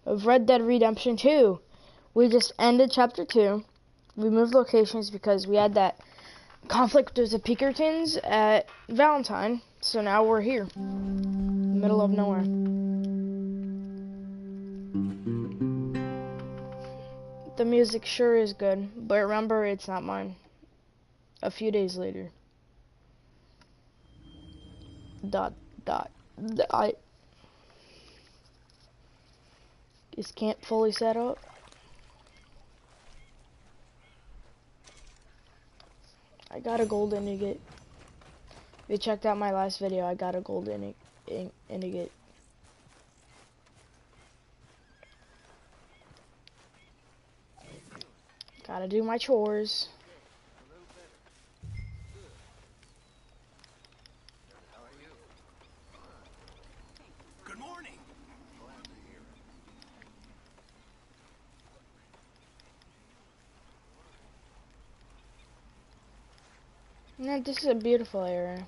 of Red Dead Redemption 2. We just ended Chapter 2. We moved locations because we had that conflict with the Pinkertons at Valentine. So now we're here, middle of nowhere. The music sure is good, but remember, it's not mine. A few days later. I is camp fully set up? I got a gold ingot. If you checked out my last video, I got a gold ingot. Gotta do my chores. Good morning. Yeah, this is a beautiful area.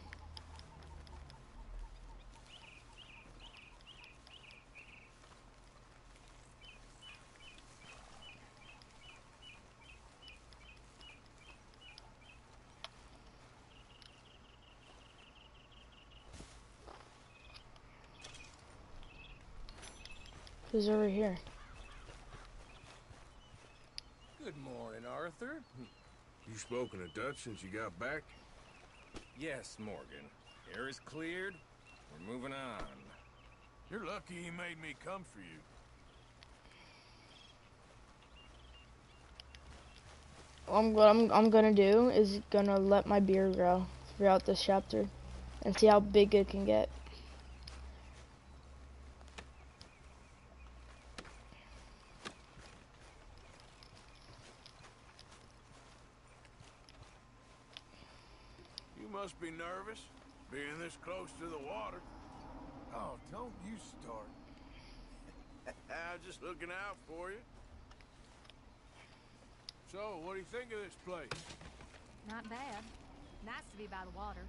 Who's over here? Good morning, Arthur. You spoken of Dutch since you got back? Yes, Morgan. Air is cleared. We're moving on. You're lucky he made me come for you. What I'm gonna do is gonna let my beard grow throughout this chapter and see how big it can get. You must be nervous, being this close to the water. Oh, don't you start. I'm just looking out for you. So, what do you think of this place? Not bad. Nice to be by the water.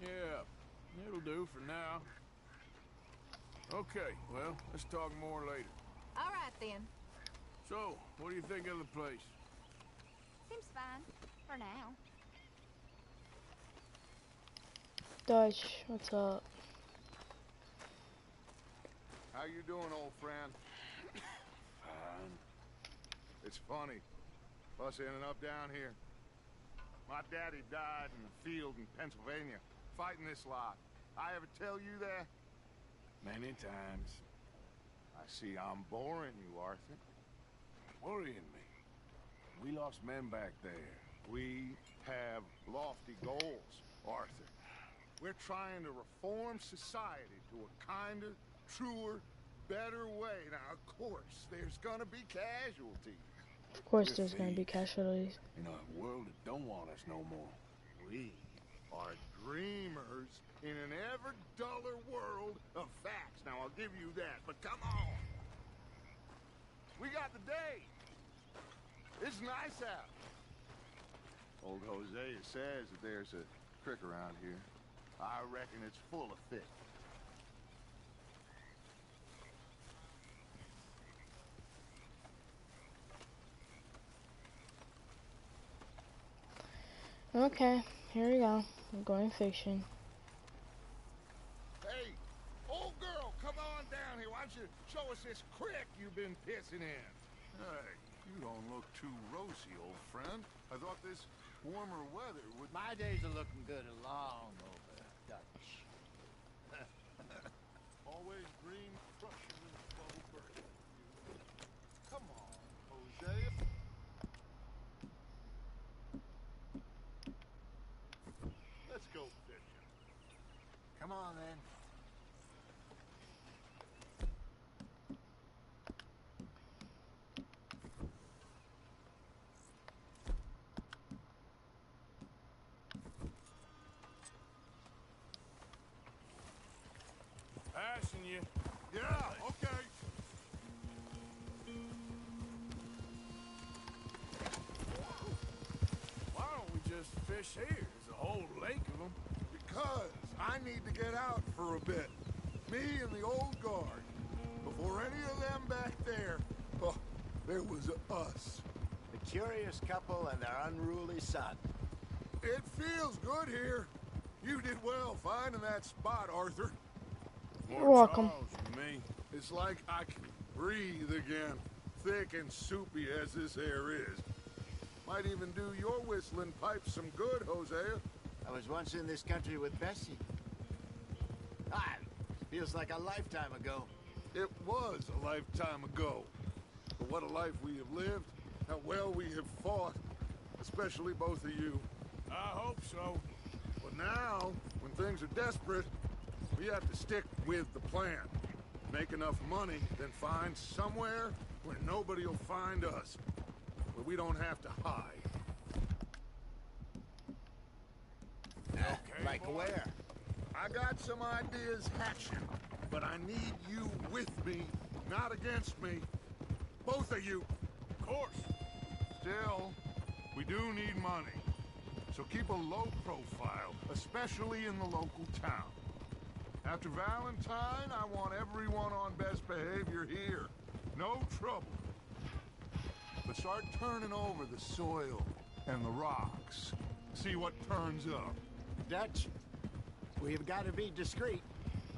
Yeah, it'll do for now. Okay, well, let's talk more later. All right, then. So, what do you think of the place? Seems fine. For now. Dutch, what's up? How you doing, old friend? Fine. It's funny. Us ending up down here. My daddy died in the field in Pennsylvania, fighting this lot. I ever tell you that? Many times. I see I'm boring you, Arthur. Worrying me. We lost men back there. We have lofty goals, Arthur. We're trying to reform society to a kinder, truer, better way. Now, of course, there's gonna be casualties. Of course there's gonna be casualties. In a world that don't want us no more. We are dreamers in an ever duller world of facts. Now, I'll give you that, but come on. We got the day. It's nice out. Old Hosea says that there's a creek around here. I reckon it's full of fish. Okay, here we go. I'm going fishing. Hey, old girl, come on down here. Why don't you show us this creek you've been pissing in? Hey, you don't look too rosy, old friend. I thought this warmer weather would... My days are looking good along over Dutch. Always green crushing in the bubble bird. Come on, Hosea. Let's go fishing. Come on, then. Passing you. Yeah, okay. Why don't we just fish here? There's a whole lake of them. Because I need to get out for a bit. Me and the old guard. Before any of them back there us. The curious couple and their unruly son. It feels good here. You did well finding that spot, Arthur. You're welcome. Charles and me. It's like I can breathe again. Thick and soupy as this air is. Might even do your whistling pipes some good, Hosea. I was once in this country with Bessie. Ah, feels like a lifetime ago. It was a lifetime ago. But what a life we have lived. How well we have fought. Especially both of you. I hope so. But now, when things are desperate, we have to stick with the plan. Make enough money, then find somewhere where nobody will find us. Where we don't have to hide. Like where? I got some ideas hatching, but I need you with me, not against me. Both of you. Of course. Still, we do need money. So keep a low profile, especially in the local town. After Valentine, I want everyone on best behavior here. No trouble. But start turning over the soil and the rocks. See what turns up. Dutch, we've got to be discreet.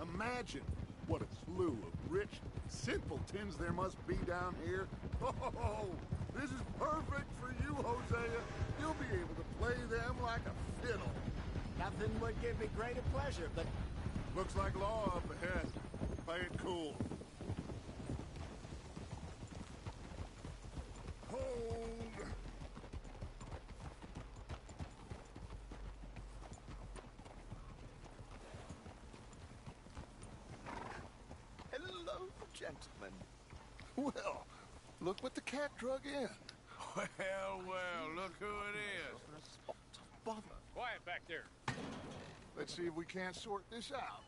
Imagine what a slew of rich simpletons there must be down here. Oh, this is perfect for you, Hosea. You'll be able to play them like a fiddle. Nothing would give me greater pleasure, but Looks like law up ahead. Play it cool. Hold. hello, gentlemen. Well, look what the cat drug in. Well, look who it is. Bother. Quiet back there. Let's see if we can't sort this out.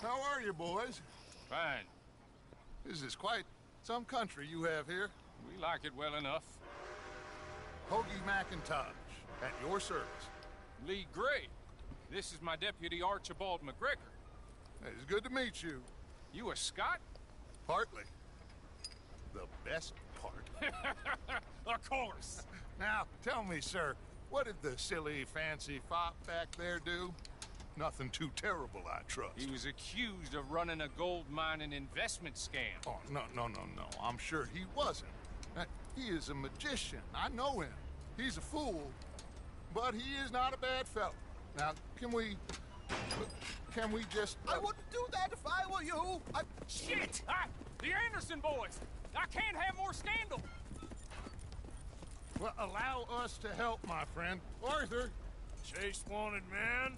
How are you, boys? Fine. This is quite some country you have here. We like it well enough. Hoagie McIntosh, at your service. Lee Gray. This is my deputy Archibald McGregor. It's good to meet you. You a Scot? Partly. The best part. Of course. Now, tell me, sir, what did the silly, fancy fop back there do? Nothing too terrible, I trust. He was accused of running a gold mining investment scam. Oh, no. I'm sure he wasn't. He is a magician. I know him. He's a fool, but he is not a bad fellow. Now, can we just... I wouldn't do that if I were you. Shit! The Anderson boys! I can't have more scandal! Well, allow us to help, my friend. Arthur, Chase wanted man.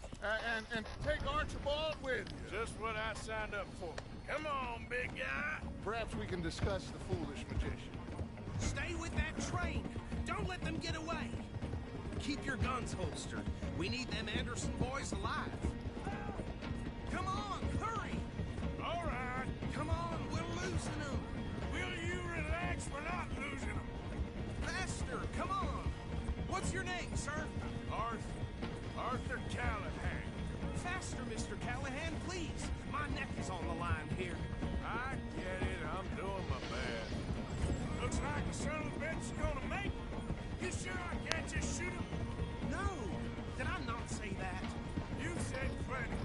and take Archibald with you. Just what I signed up for. Come on, big guy. Perhaps we can discuss the foolish magician. Stay with that train. Don't let them get away. Keep your guns holstered. We need them Anderson boys alive. Come on, hurry. All right. Come on, we're losing them. Will you relax? We're not losing them. Faster, come on. What's your name, sir? Arthur Callahan. Faster, Mr. Callahan, please. My neck is on the line here. I get it. I'm doing my best. Looks like the son of a bitch is gonna make it. You sure I can't just shoot him? No, did I not say that? You said plenty.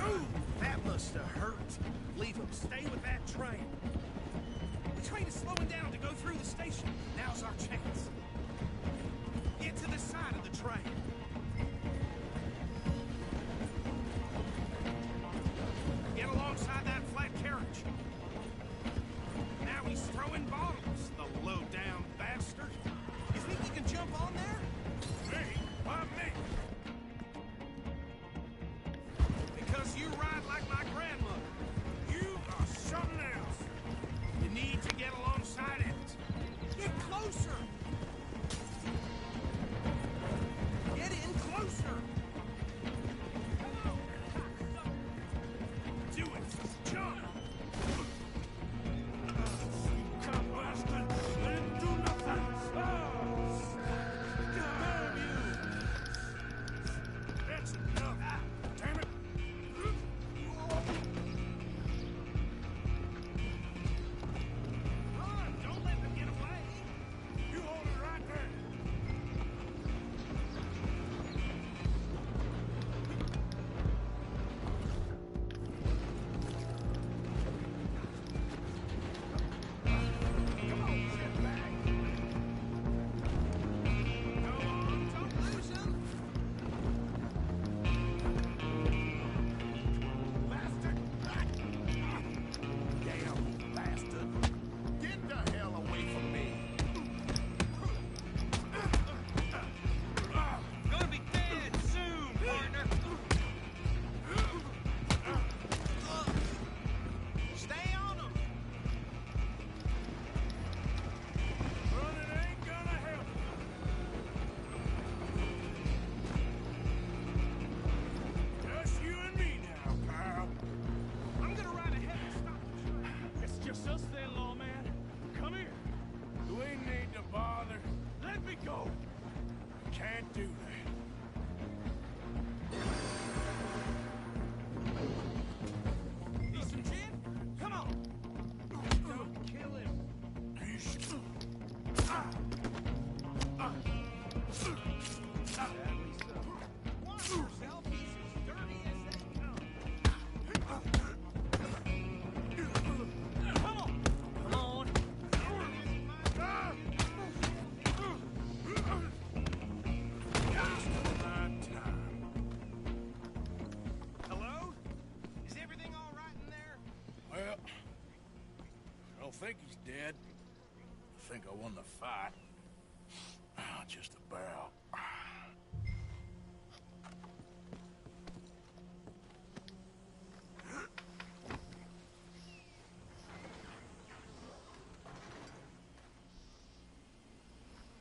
Ooh, that must have hurt. Leave him. Stay with that train. The train is slowing down to go through the station. Now's our chance. Get to the side of the train. Get alongside that flat carriage. Now he's throwing bottles, the low-down me go. I can't do that. Need some gin? Come on. Don't kill him. Sadly so. Watch yourself. He's as dirty as they come. Come on. Come on. Hello? Is everything all right in there? Well, I don't think he's dead. I think I won the fight. Just about.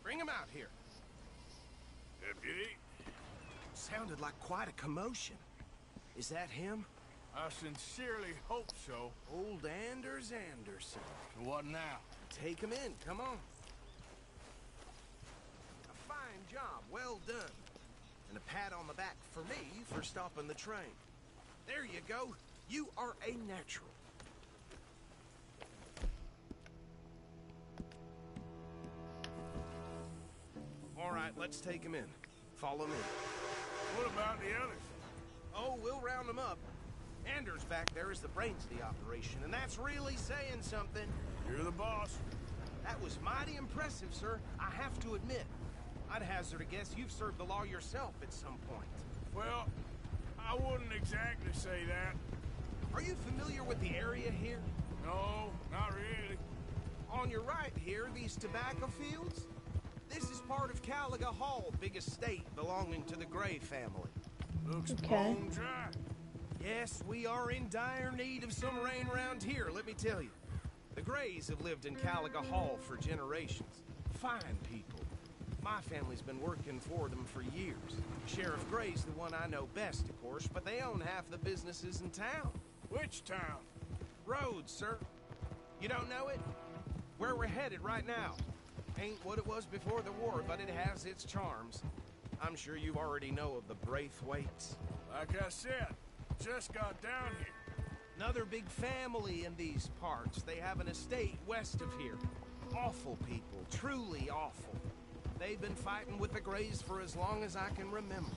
Bring him out here. Deputy, Sounded like quite a commotion. Is that him? I sincerely hope so. Old Anders Anderson. So what now? Take him in, come on. A fine job, well done. And a pat on the back for me for stopping the train. There you go. You are a natural. All right, let's take him in. Follow me. What about the others? Oh, we'll round them up. Anders back there is the brains of the operation, and that's really saying something. You're the boss. That was mighty impressive, sir. I have to admit. I'd hazard a guess you've served the law yourself at some point. Well, I wouldn't exactly say that. Are you familiar with the area here? No, not really. On your right here, these tobacco fields? This is part of Caliga Hall, big estate belonging to the Gray family. Looks Okay. bone dry. Yes, we are in dire need of some rain around here, let me tell you. The Grays have lived in Caliga Hall for generations. Fine people. My family's been working for them for years. Sheriff Gray's the one I know best, of course, but they own half the businesses in town. Which town? Rhodes, sir. You don't know it? Where we're headed right now. Ain't what it was before the war, but it has its charms. I'm sure you already know of the Braithwaites. Like I said, just got down here. Another big family in these parts. They have an estate west of here. Awful people, truly awful. They've been fighting with the Grays for as long as I can remember.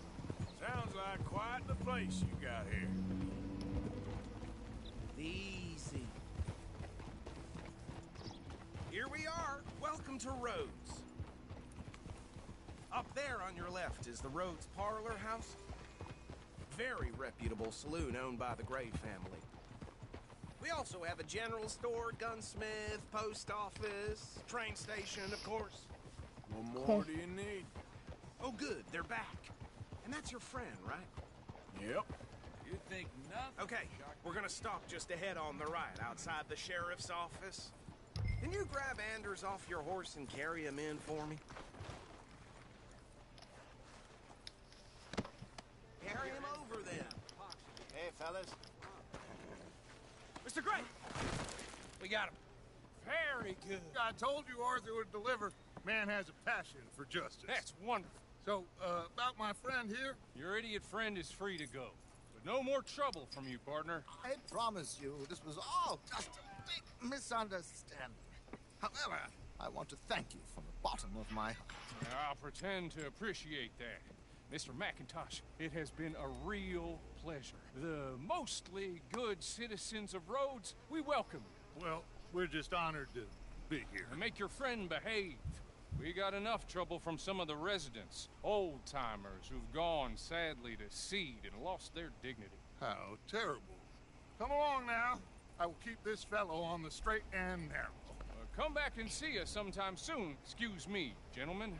Sounds like quite the place you got here. Easy. Here we are. Welcome to Rhodes. Up there on your left is the Rhodes Parlor House. Very reputable saloon owned by the Gray family. We also have a general store, gunsmith, post office, train station, of course. What more do you need? Oh, good, they're back. And that's your friend, right? Yep. You think nothing? Okay, we're gonna stop just ahead on the right, outside the sheriff's office. Can you grab Anders off your horse and carry him in for me? Carry him over then. Hey, fellas. Mr. Gray! We got him. Very good. I told you Arthur would deliver. Man has a passion for justice. That's wonderful. So, about my friend here, Your idiot friend is free to go. But no more trouble from you, partner. I promise you, this was all just a big misunderstanding. However, I want to thank you from the bottom of my heart. I'll pretend to appreciate that. Mr. McIntosh, it has been a real pleasure. The mostly good citizens of Rhodes, we welcome you. well, we're just honored to be here. And make your friend behave. We got enough trouble from some of the residents, old-timers who've gone, sadly, to seed and lost their dignity. How terrible. Come along now. I will keep this fellow on the straight and narrow. Come back and see us sometime soon. Excuse me, gentlemen.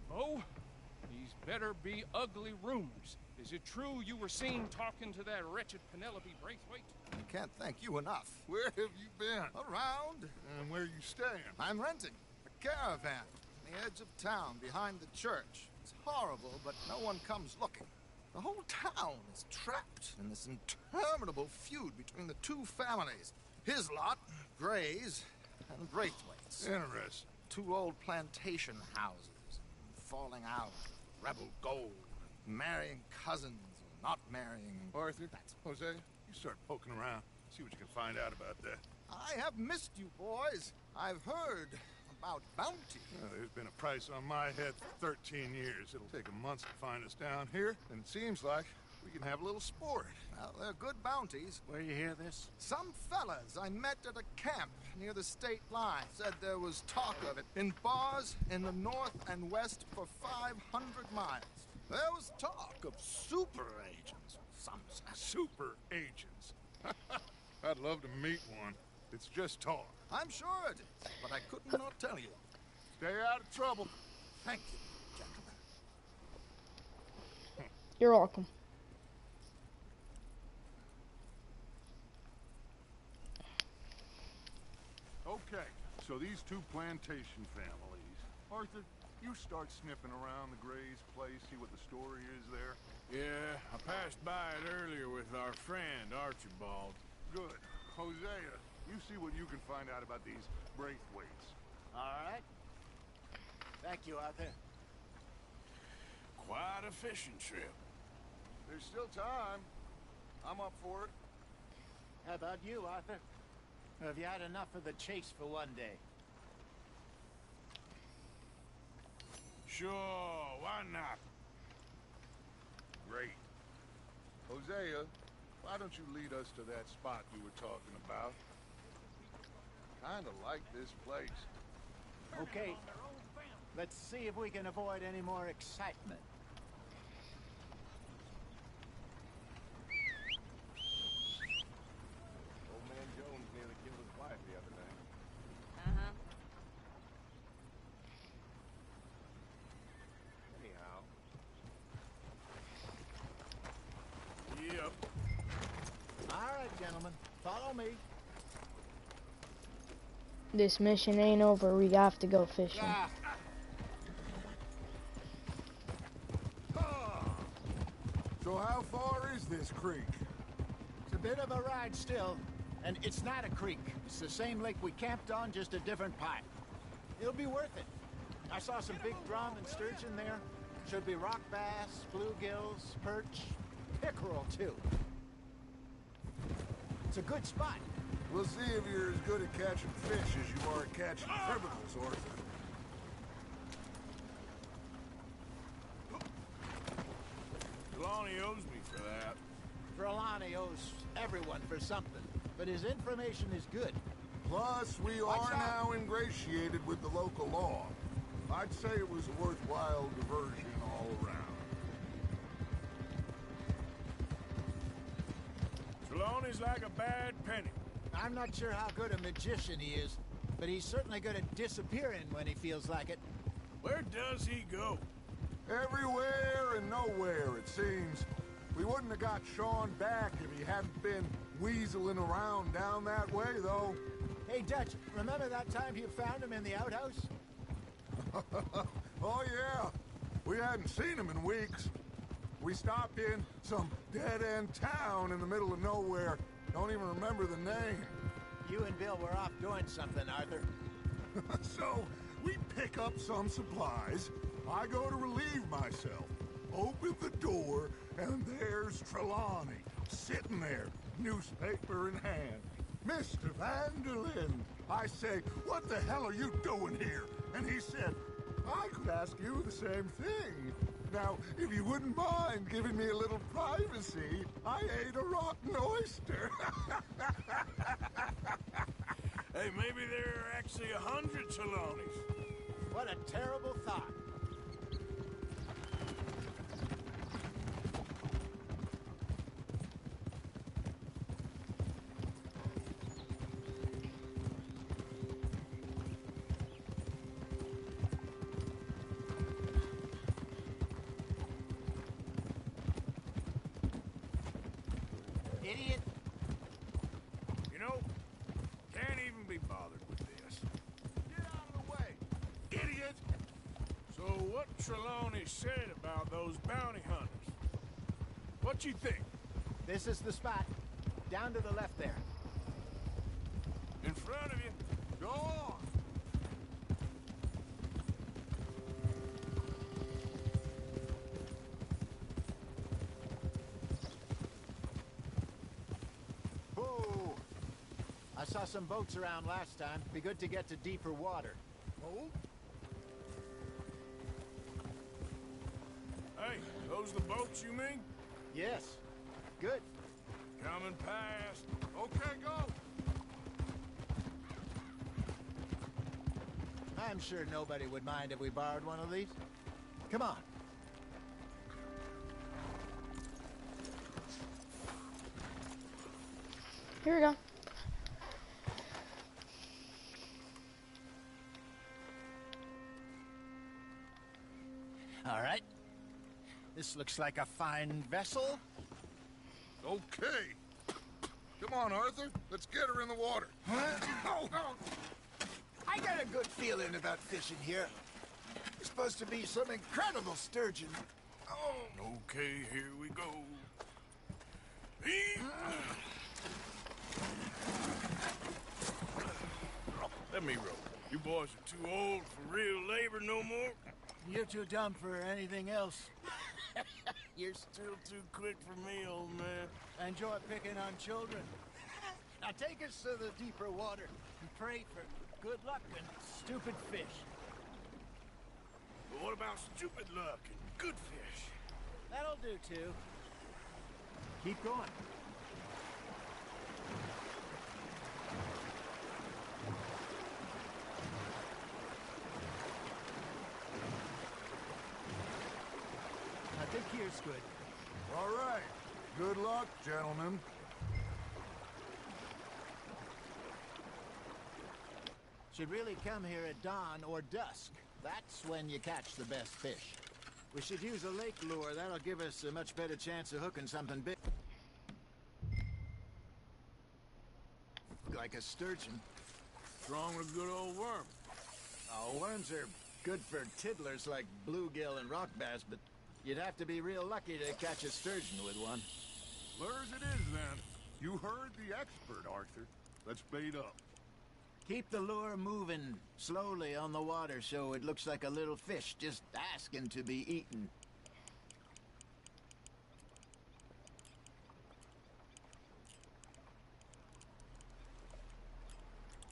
Bo, these better be ugly rumors. Is it true you were seen talking to that wretched Penelope Braithwaite? I can't thank you enough. Where have you been? Around, And where you staying? I'm renting a caravan on the edge of town behind the church. It's horrible, but no one comes looking. The whole town is trapped in this interminable feud between the two families. His lot, Grays, and Braithwaite's. Interesting. Two old plantation houses. falling out, rebel gold, marrying cousins, or not marrying. Arthur, Jose, you start poking around. See what you can find out about that. I have missed you, boys. I've heard about bounty. There's been a price on my head for 13 years. It'll take a month to find us down here, and it seems like we can have a little sport. Well, they're good bounties. Where you hear this? Some fellas I met at a camp near the state line said there was talk of it in bars in the north and west for 500 miles. There was talk of super agents. Some said. Super agents. I'd love to meet one. It's just talk. I'm sure it is, but I could not tell you. Stay out of trouble. Thank you, gentlemen. You're welcome. Okay, so these two plantation families. Arthur, you start sniffing around the Gray's place, see what the story is there. Yeah, I passed by it earlier with our friend, Archibald. Good. Hosea, you see what you can find out about these Braithwaites. All right. Thank you, Arthur. Quite a fishing trip. There's still time. I'm up for it. How about you, Arthur? Have you had enough of the chase for one day? Sure, why not? Great. Hosea, why don't you lead us to that spot you were talking about? Kinda like this place. Okay. Let's see if we can avoid any more excitement. Old man Jones nearly killed his wife the other day. Uh-huh. Anyhow. Yep. All right, gentlemen. Follow me. This mission ain't over. We have to go fishing. So how far is this creek? It's a bit of a ride still, and it's not a creek. It's the same lake we camped on, just a different pipe. It'll be worth it. I saw some big drum and sturgeon there. Should be rock bass, bluegills, perch, pickerel too. It's a good spot. We'll see if you're as good at catching fish as you are at catching criminals, Arthur. Trelawney owes me for that. Trelawney owes everyone for something, but his information is good. Plus, we Watch are out. now ingratiated with the local law. I'd say it was a worthwhile diversion all around. Trelawney's like a bad penny. I'm not sure how good a magician he is, but he's certainly good at disappearing when he feels like it. Where does he go? Everywhere and nowhere, it seems. We wouldn't have got Sean back if he hadn't been weaseling around down that way, though. Hey, Dutch, remember that time you found him in the outhouse? Oh, yeah. We hadn't seen him in weeks. We stopped in some dead-end town in the middle of nowhere. Don't even remember the name. You and Bill were off doing something, Arthur. So, we pick up some supplies. I go to relieve myself. Open the door, and there's Trelawney, sitting there, newspaper in hand. Mr. Vanderlyn. I say, what the hell are you doing here? And he said, I could ask you the same thing. Now, if you wouldn't mind giving me a little privacy, I ate a rotten oyster. Hey, maybe there are actually 100 Trelawneys. What a terrible thought. Idiot. You know, can't even be bothered with this. Get out of the way, idiot! So what Trelawney said about those bounty hunters? What you think? This is the spot. Down to the left there. In front of you? Go on! saw some boats around last time. Be good to get to deeper water. Oh? Hey, those the boats you mean? Yes. Good. Coming past. Okay, go! I'm sure nobody would mind if we borrowed one of these. Come on. Here we go. All right. This looks like a fine vessel. Okay. Come on, Arthur. Let's get her in the water. Oh, I got a good feeling about fishing here. It's supposed to be some incredible sturgeon. Oh, Okay, here we go. Let me row. You boys are too old for real labor no more. You're too dumb for anything else. You're still too quick for me, old man. I enjoy picking on children. Now take us to the deeper water and pray for good luck and stupid fish. But what about stupid luck and good fish? That'll do, too. Keep going. I think here's good. All right. Good luck, gentlemen. Should really come here at dawn or dusk. That's when you catch the best fish. We should use a lake lure. That'll give us a much better chance of hooking something big. Like a sturgeon. What's wrong with a good old worm? Oh, worms are good for tiddlers like bluegill and rock bass, but you'd have to be real lucky to catch a sturgeon with one. Lures it is, then. You heard the expert, Arthur. Let's bait up. Keep the lure moving slowly on the water so it looks like a little fish just asking to be eaten.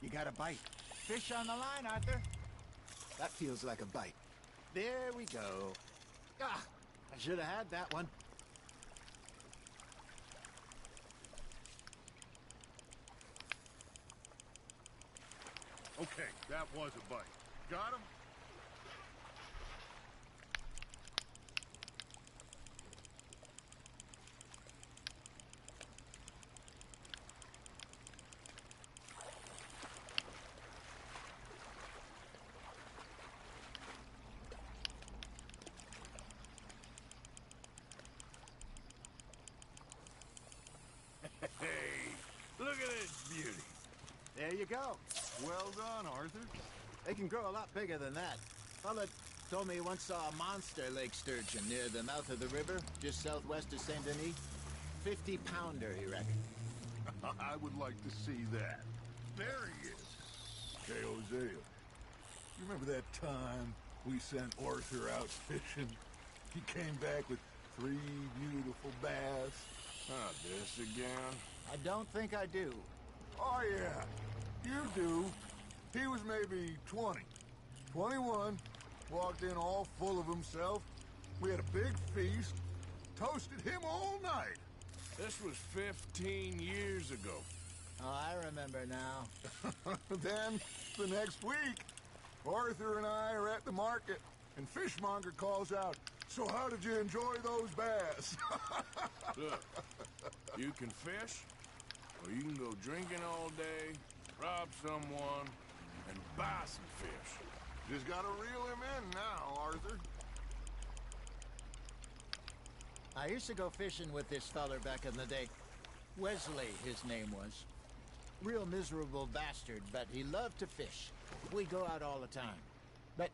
You got a bite. Fish on the line, Arthur. That feels like a bite. There we go. Ah, I should have had that one. Okay, that was a bite. Got him? Hey, look at this beauty. There you go. Well done, Arthur. They can grow a lot bigger than that. Fella told me he once saw a monster lake sturgeon near the mouth of the river, just southwest of Saint Denis. 50-pounder, he reckoned. I would like to see that. There he is. Hey, Hosea. You remember that time we sent Arthur out fishing? He came back with 3 beautiful bass. Not this again. I don't think I do. Oh, yeah. You do. He was maybe 20. 21. Walked in all full of himself. We had a big feast. Toasted him all night. This was 15 years ago. Oh, I remember now. Then, the next week, Arthur and I are at the market, and Fishmonger calls out, "So how did you enjoy those bass?" Look, you can fish, or you can go drinking all day, rob someone, and buy some fish. Just gotta reel him in now, Arthur. I used to go fishing with this feller back in the day. Wesley, his name was. Real miserable bastard, but he loved to fish. We'd go out all the time. But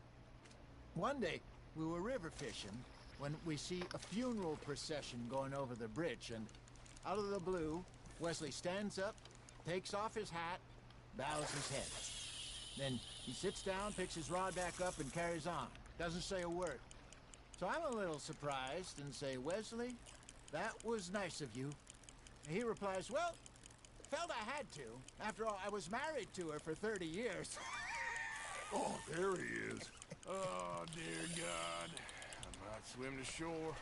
one day, we were river fishing when we see a funeral procession going over the bridge, and out of the blue, Wesley stands up, takes off his hat, bows his head. Then he sits down, picks his rod back up, and carries on. Doesn't say a word. So I'm a little surprised and say, "Wesley, that was nice of you." And he replies, "Well, Felt I had to. After all, I was married to her for 30 years. Oh, there he is. Oh, dear God. I might swim to shore.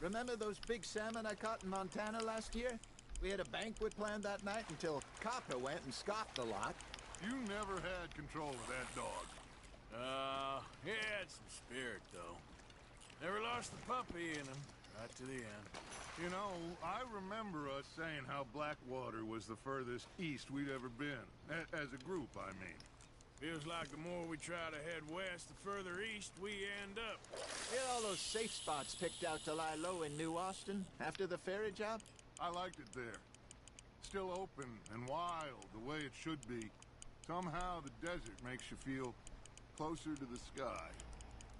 Remember those big salmon I caught in Montana last year? We had a banquet planned that night until Copper went and scoffed the lot. You never had control of that dog. He had some spirit, though. Never lost the puppy in him, right to the end. You know, I remember us saying how Blackwater was the furthest east we'd ever been. As a group, I mean. Feels like the more we try to head west, the further east we end up. We had all those safe spots picked out to lie low in New Austin after the ferry job. I liked it there. Still open and wild, the way it should be. Somehow the desert makes you feel closer to the sky.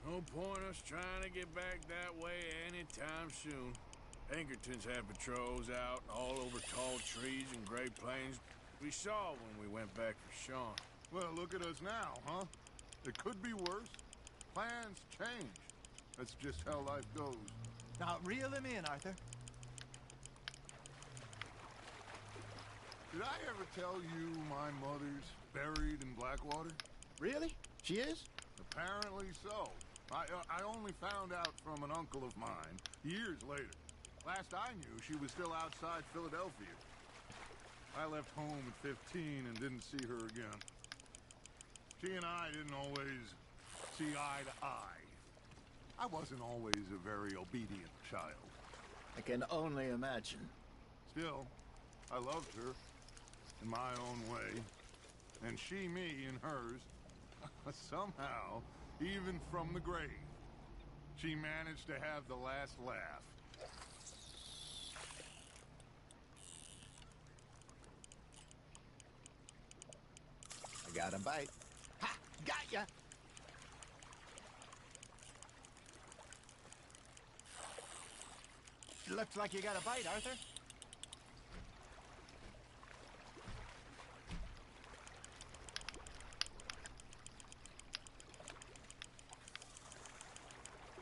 No point us trying to get back that way anytime soon. Pinkertons had patrols out all over tall trees and Great Plains. We saw when we went back for Sean. Well, look at us now, huh? It could be worse. Plans change. That's just how life goes. Now, reel him in, Arthur. Did I ever tell you my mother's buried in Blackwater? Really? She is? Apparently so. I only found out from an uncle of mine years later. Last I knew, she was still outside Philadelphia. I left home at 15 and didn't see her again. She and I didn't always see eye to eye. I wasn't always a very obedient child. I can only imagine. Still, I loved her in my own way, and she me in hers. Somehow, even from the grave, she managed to have the last laugh. I got a bite. Ha! Got ya! Looks like you got a bite, Arthur.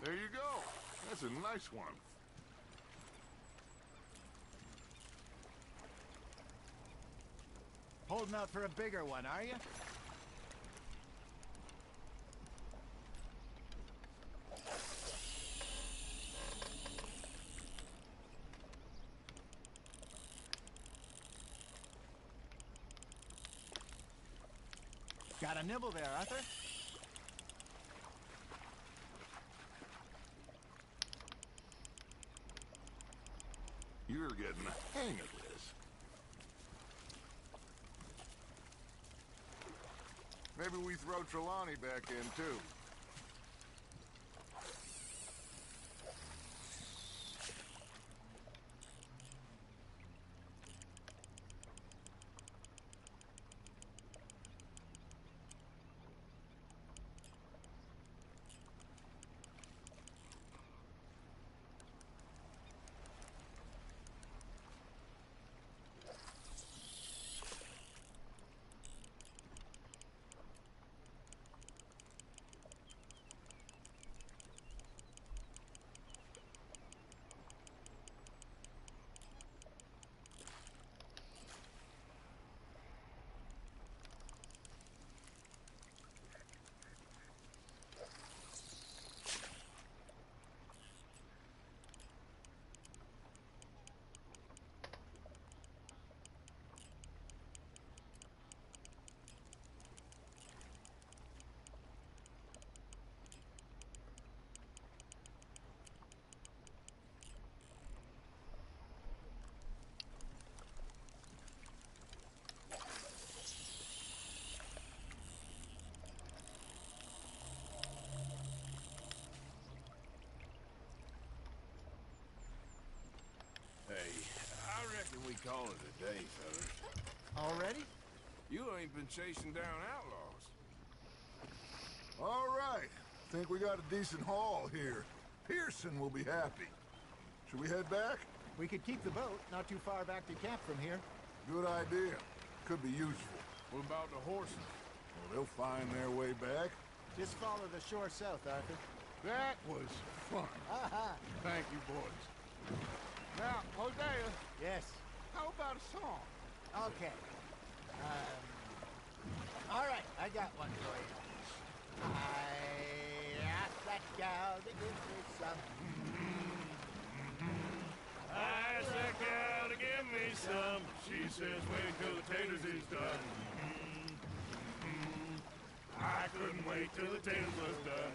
There you go. That's a nice one. Holding out for a bigger one, are you? Got a nibble there, Arthur. You're getting the hang of this. Maybe we throw Trelawney back in, too. Hey, I reckon we call it a day, fellas. Already? You ain't been chasing down outlaws. All right. Think we got a decent haul here. Pearson will be happy. Should we head back? We could keep the boat not too far back to camp from here. Good idea. Could be useful. What about the horses? Well, they'll find their way back. Just follow the shore south, Arthur. That was fun. Thank you, boys. Now, Hosea, Yes. how about a song? Okay. All right, I got one for you. I asked that gal to give me some. I asked that gal to give me some. She says, wait till the taters is done. I couldn't wait till the taters was done.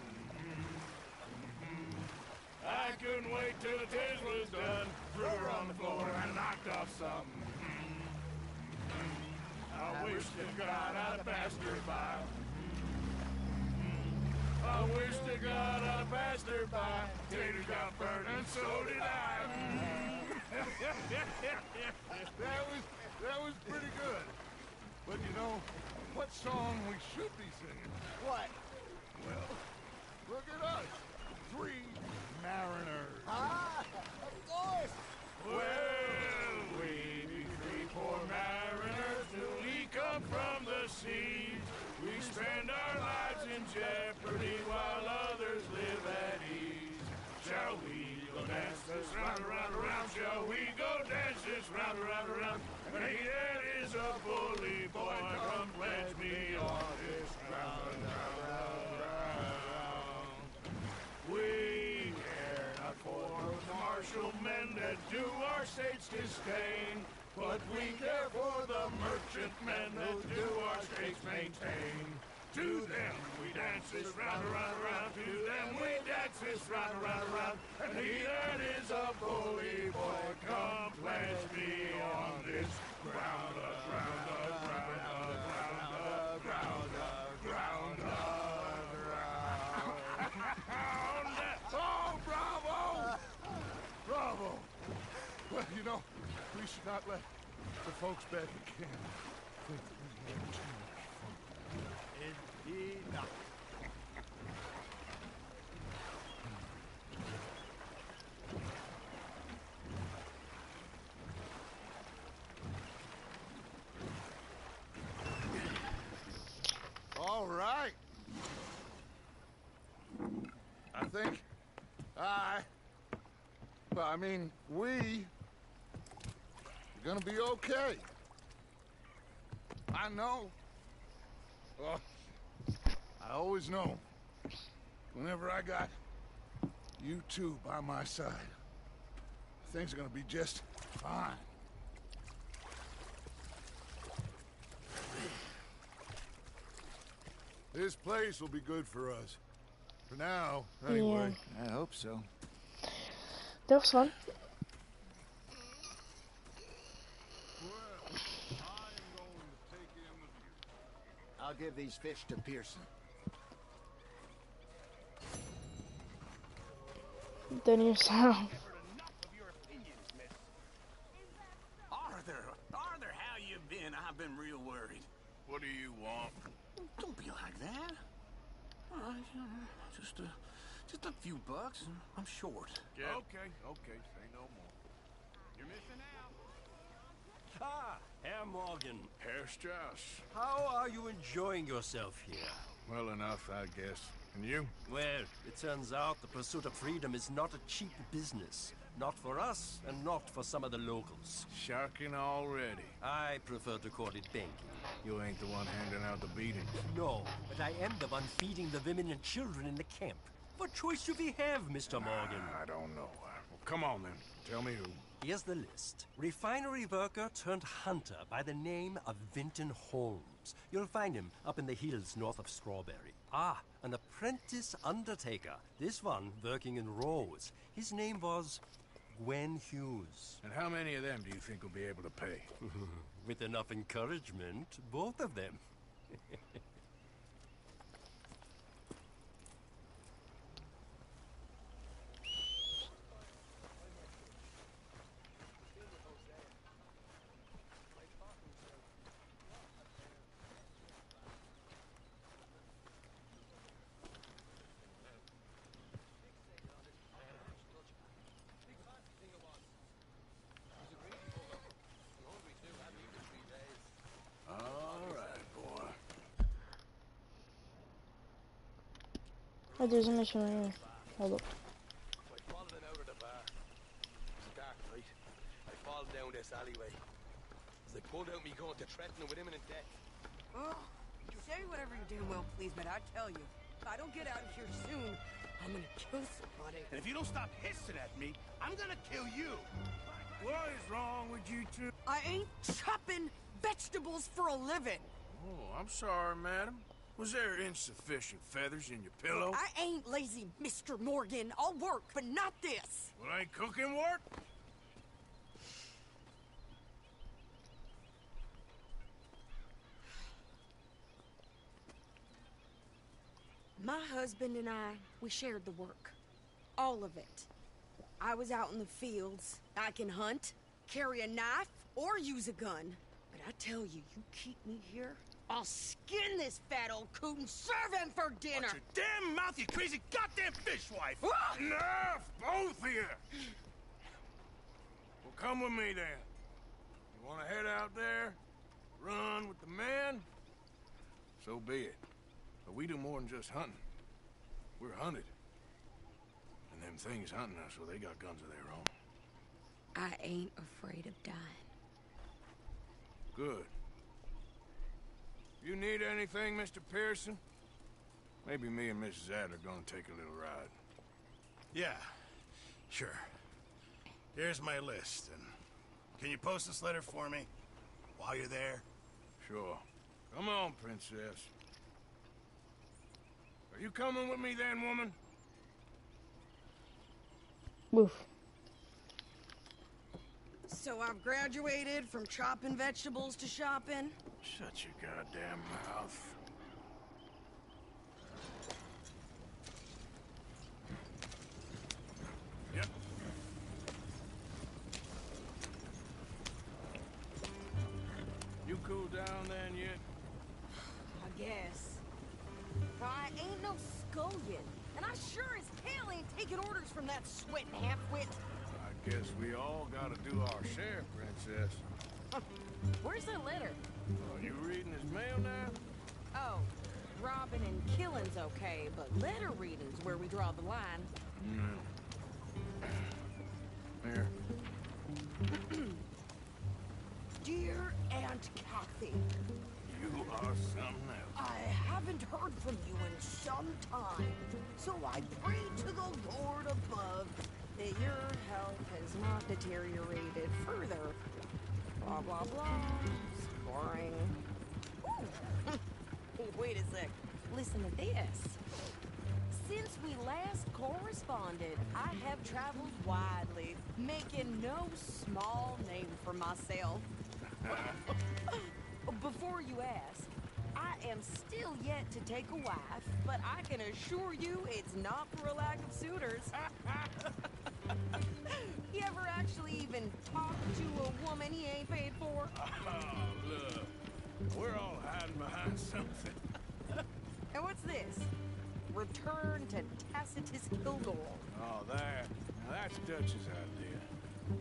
I couldn't wait till the taters was done. Threw her on the floor and knocked off some. I wish to God I'd passed her by. I wish to God I'd passed her by. Taters got burned and so did I. That was pretty good. But you know, what song we should be singing? What? Well, look at us. 3 mariners. Ah, of course. Well, we be 3 poor mariners till we come from the seas. We spend our lives in jeopardy while others live at ease. Shall we go dance this round, around, around? Shall we go dance this round, around, around? And he that is a bully boy, come pledge me on this round, round, round, round. We care not for the martial men that do our state's disdain, but we care for the merchant men that do our states maintain. To them we dance this round, around, around. To them we dance this round, around, around. And he that is a bully boy, come pledge me on this ground, ground, ground, ground, ground, ground, ground. Oh, bravo! Bravo! Well, you know, we should not let the folks back in camp think that we had too much fun. Indeed not. All right. I think we're gonna be okay. I know. Well, I always know. Whenever I got you two by my side, things are gonna be just fine. This place will be good for us. For now, anyway. I hope so. That was fun. Well, I am going to take in the view. I'll give these fish to Pearson. Then yourself. Arthur, how you been? I've been real worried. What do you want? Don't be like that. All right, just a few bucks, and I'm short. Okay, say no more. You're missing out. Ah, Herr Morgan. Herr Strauss. How are you enjoying yourself here? Well enough, I guess. And you? Well, it turns out the pursuit of freedom is not a cheap business. Not for us, and not for some of the locals. Sharking already. I prefer to call it banking. You ain't the one handing out the beatings. No, but I am the one feeding the women and children in the camp. What choice do we have, Mr. Morgan? I don't know. Well, come on then. Tell me who. Here's the list. Refinery worker turned hunter by the name of Vinton Holmes. You'll find him up in the hills north of Strawberry. Ah, an apprentice undertaker. This one working in rows. His name was Gwen Hughes. And how many of them do you think will be able to pay? With enough encouragement, both of them. Oh, there's a mission right here. Hold up. this alleyway. As they pulled out me going to threaten with imminent death. Oh, say whatever you damn well please, but I tell you, if I don't get out of here soon, I'm gonna kill somebody. And if you don't stop hissing at me, I'm gonna kill you. What is wrong with you two? I ain't chopping vegetables for a living. Oh, I'm sorry, madam. Was there insufficient feathers in your pillow? I ain't lazy, Mr. Morgan. I'll work, but not this. Well, ain't cooking work? My husband and I, we shared the work. All of it. I was out in the fields. I can hunt, carry a knife, or use a gun. But I tell you, you keep me here, I'll skin this fat old coot and serve him for dinner. Watch your damn mouth, you crazy goddamn fishwife! Enough, both of you! Well, come with me then. You want to head out there, run with the men? So be it. But we do more than just hunting. We're hunted. And them things hunting us, well, they got guns of their own. I ain't afraid of dying. Good. You need anything, Mr. Pearson? Maybe me and Mrs. Adler are gonna take a little ride. Yeah, sure. Here's my list, and can you post this letter for me while you're there? Sure. Come on, princess. Are you coming with me then, woman? Woof. So I've graduated from chopping vegetables to shopping. Shut your goddamn mouth. Yep. You cool down then yet? I guess. I ain't no scullion, and I sure as hell ain't taking orders from that sweating half-wit. I guess we all gotta do our share, princess. Where's that letter? Are you reading his mail now? Oh, robbing and killing's okay, but letter reading's where we draw the line. Here. Dear Aunt Kathy, You are something else. I haven't heard from you in some time, so I pray to the Lord above that your health has not deteriorated further. Blah, blah, blah. Boring. Ooh. Wait a sec. Listen to this. Since we last corresponded, I have traveled widely, making no small name for myself. Before you ask, I am still yet to take a wife, but I can assure you it's not for a lack of suitors. You ever actually even talk to a woman he ain't paid for? Oh, look. We're all hiding behind something. And what's this? Return to Tacitus Kildor. Oh, that. Now that's Dutch's idea.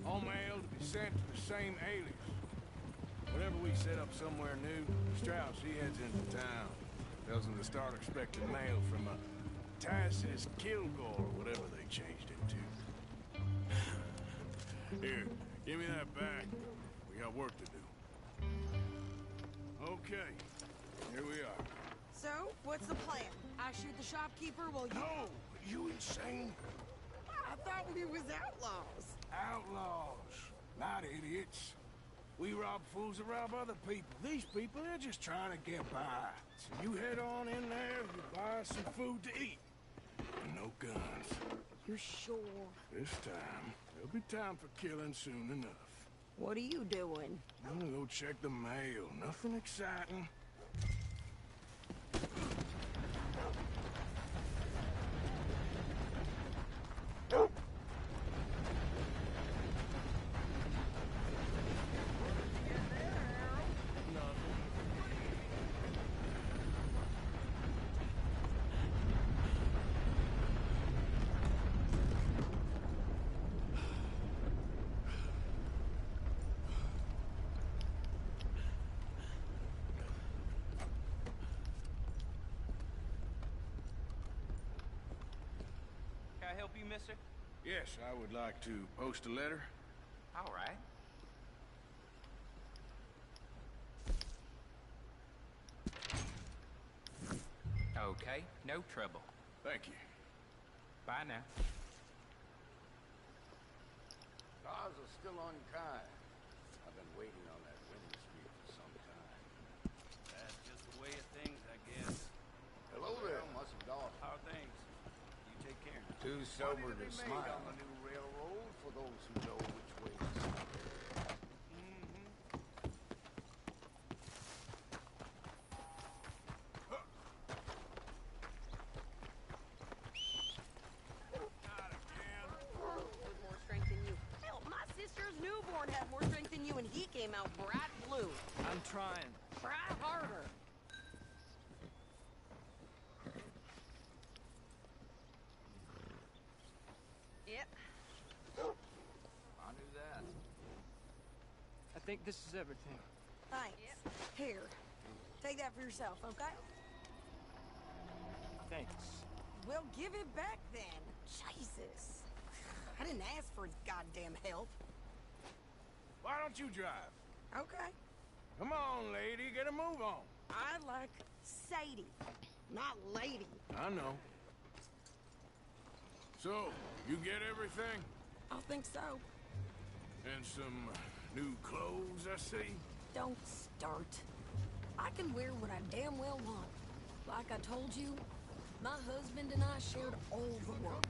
All mail to be sent to the same alias. Whenever we set up somewhere new, Strauss, he heads into town. Tells them to start expecting mail from a Tacitus Kilgore, or whatever they changed it to. Here, give me that back. We got work to do. Okay, here we are. So, what's the plan? I shoot the shopkeeper while you... No! You insane? I thought we was outlaws. Outlaws, not idiots. We rob fools that rob other people. These people, they're just trying to get by. So you head on in there, you buy some food to eat. And no guns. You sure? This time, there'll be time for killing soon enough. What are you doing? I'm gonna go check the mail. Nothing exciting. Can I help you, mister? Yes, I would like to post a letter. All right. Okay, no trouble. Thank you. Bye now. Stars are still unkind. I've been waiting on that winning streak for some time. That's just the way of things, I guess. Hello there, Muscle Dog. How are things? You take care. Too sober to Money be made smile. on the new Railroad for those who know which way to stop. With more strength than you. Hell, my sister's newborn had more strength than you, and he came out bright blue. I'm trying. Try harder. Yep. I knew that. I think this is everything. Thanks. Here. Take that for yourself, okay? Thanks. Well, give it back then. Jesus. I didn't ask for his goddamn help. Why don't you drive? Okay. Come on, lady, get a move on. I like Sadie, not lady. I know. So, you get everything? I think so. And some new clothes, I see? Don't start. I can wear what I damn well want. Like I told you, my husband and I shared all the work.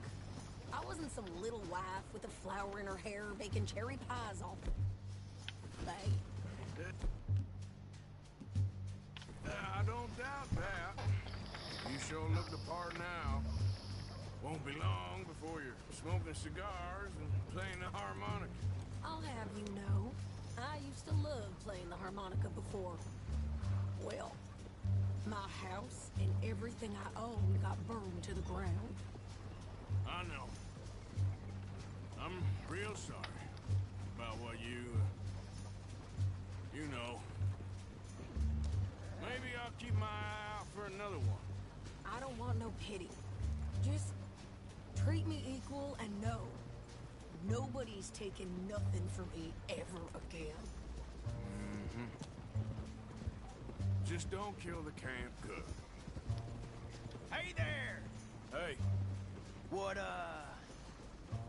I wasn't some little wife with a flower in her hair baking cherry pies all day. I don't doubt that. You sure look the part now. Won't be long before you're smoking cigars and playing the harmonica. I'll have you know, I used to love playing the harmonica before. Well, my house and everything I own got burned to the ground. I know. I'm real sorry about what you know. Maybe I'll keep my eye out for another one. I don't want no pity. Just treat me equal and know nobody's taking nothing from me ever again. Just don't kill the camp cook. Hey there! Hey,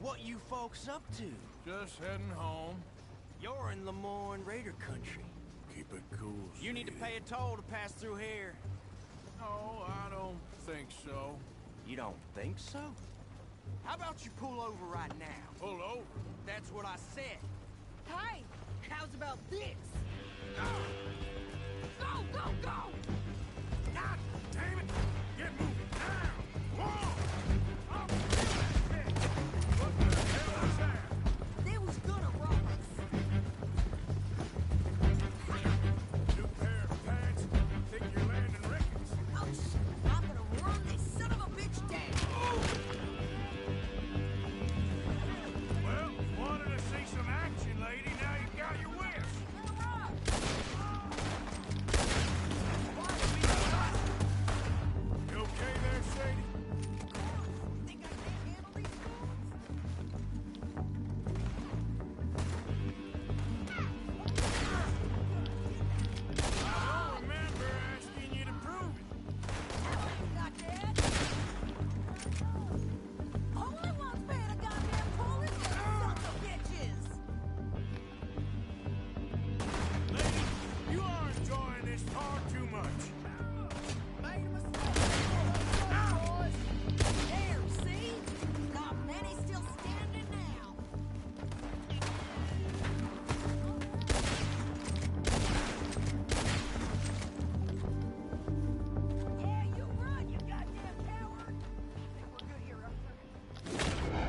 What you folks up to? just heading home. You're in Lemoyne Raider country. Keep it cool, You need to sweetie. pay a toll to pass through here. No, I don't think so. You don't think so? How about you pull over right now? Pull over. That's what I said. Hey, how's about this? Go, go, go! God damn it! Get moving now! Come on! I'll kill that thing! What the hell was that? They was gonna rob us. New pair of pants? Think you're landing Ricketts? Oh, shit. I'm gonna run this son of a bitch down. Well, wanted to see some action, lady. Now you got your wish. You okay there, Sadie? Think I can't handle these I don't remember asking you to prove it. Got that? Only one's paying a goddamn toll is you sons of bitches. Lady, you are enjoying this far too much. Made a mistake. Boys. There, see? Not many still standing now. Yeah, you run, you goddamn coward. Think we're good here, officer.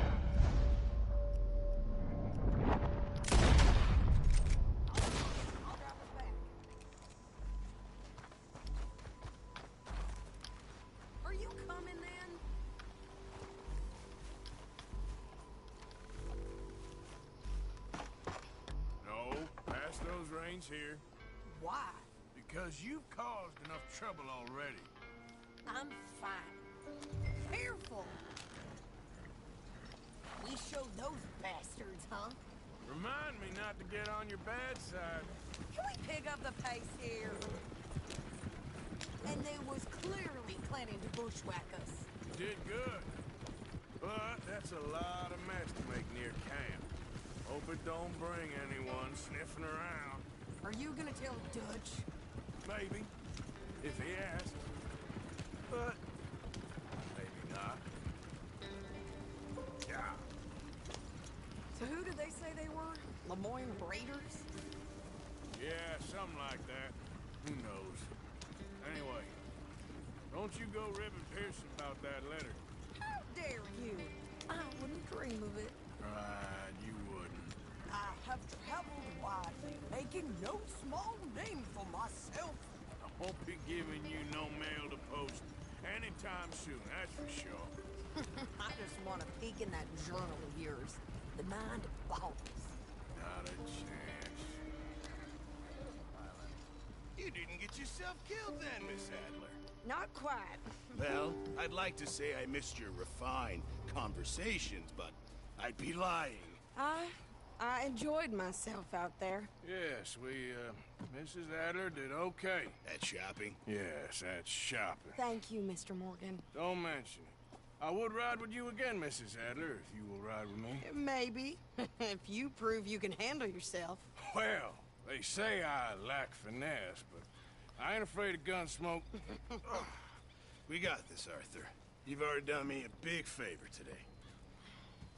I'll drop us back. Are you coming then? No, pass those reins here. Why? Because you've caused enough trouble already. I'm fine. Careful! We showed those bastards, huh? Remind me not to get on your bad side. Can we pick up the pace here? And they was clearly planning to pull bushwhack us. You did good. But that's a lot of mess to make near camp. Hope it don't bring anyone sniffing around. Are you gonna tell Dutch? Maybe, if he asks. But maybe not. Yeah. So who did they say they were? Lemoyne Raiders? Yeah, something like that. Who knows? Anyway, don't you go ribbing Pearson about that letter. How dare you? I wouldn't dream of it. Right, you wouldn't. I have traveled widely, making no small name for myself. I won't be giving you no mail to post anytime soon, that's for sure. I just want to peek in that journal of yours. The mind boggles. Not a chance. You didn't get yourself killed then, Miss Adler. Not quite. Well, I'd like to say I missed your refined conversations, but I'd be lying. I enjoyed myself out there. Yes, Mrs. Adler did okay. At shopping? Yes, that's shopping. Thank you, Mr. Morgan. Don't mention it. I would ride with you again, Mrs. Adler, if you will ride with me. Maybe. If you prove you can handle yourself. Well, they say I lack finesse, but I ain't afraid of gun smoke. We got this, Arthur. You've already done me a big favor today.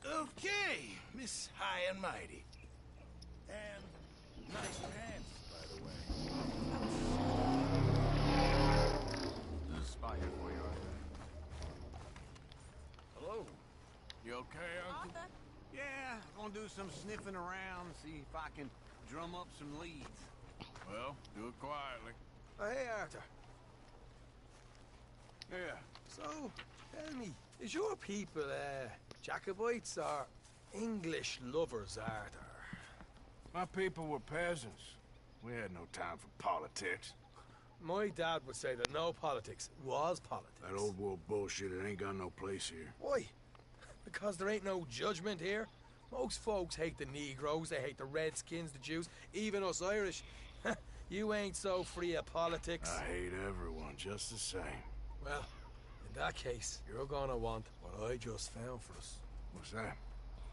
Okay, Miss High and Mighty. And nice pants, by the way. There's a spot here for you, Arthur. Hello. You okay, Uncle? Arthur? Yeah, gonna do some sniffing around, see if I can drum up some leads. Well, do it quietly. Hey, Arthur. Yeah. So, tell me, is your people, Jacobites or English lovers, Arthur? My people were peasants. We had no time for politics. My dad would say that no politics was politics. That old world bullshit, it ain't got no place here. Why? Because there ain't no judgment here. Most folks hate the Negroes, they hate the Redskins, the Jews, even us Irish. You ain't so free of politics. I hate everyone just the same. Well, in that case, you're gonna want what I just found for us. What's that? I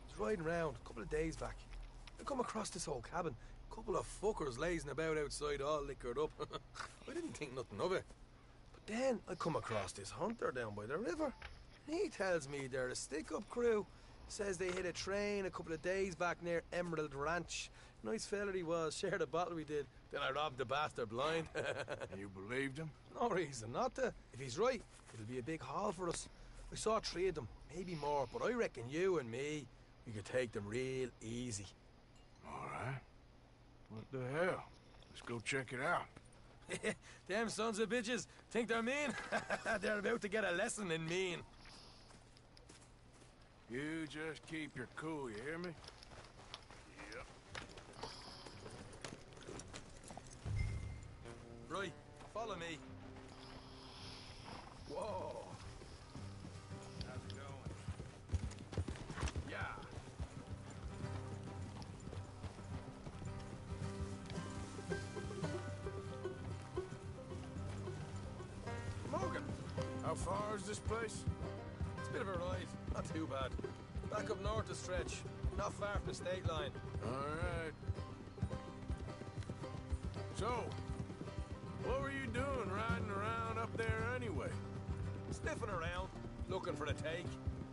was riding around a couple of days back. I come across this old cabin. A couple of fuckers lazing about outside all liquored up. I didn't think nothing of it. But then I come across this hunter down by the river. And he tells me they're a stick-up crew. Says they hit a train a couple of days back near Emerald Ranch. Nice fella he was, shared a bottle we did. Then I robbed the bastard blind. You believed him? No reason not to. If he's right, it'll be a big haul for us. I saw 3 of them, maybe more, but I reckon you and me, we could take them real easy. All right. What the hell? Let's go check it out. Them sons of bitches think they're mean. They're about to get a lesson in mean. You just keep your cool, you hear me? Yep. Right, follow me. Whoa. How's it going? Yeah. Morgan, how far is this place? It's a bit of a ride, not too bad. Back up north a stretch, not far from the state line. All right. So, what were you doing riding around up there anyway? Sniffing around, looking for a take.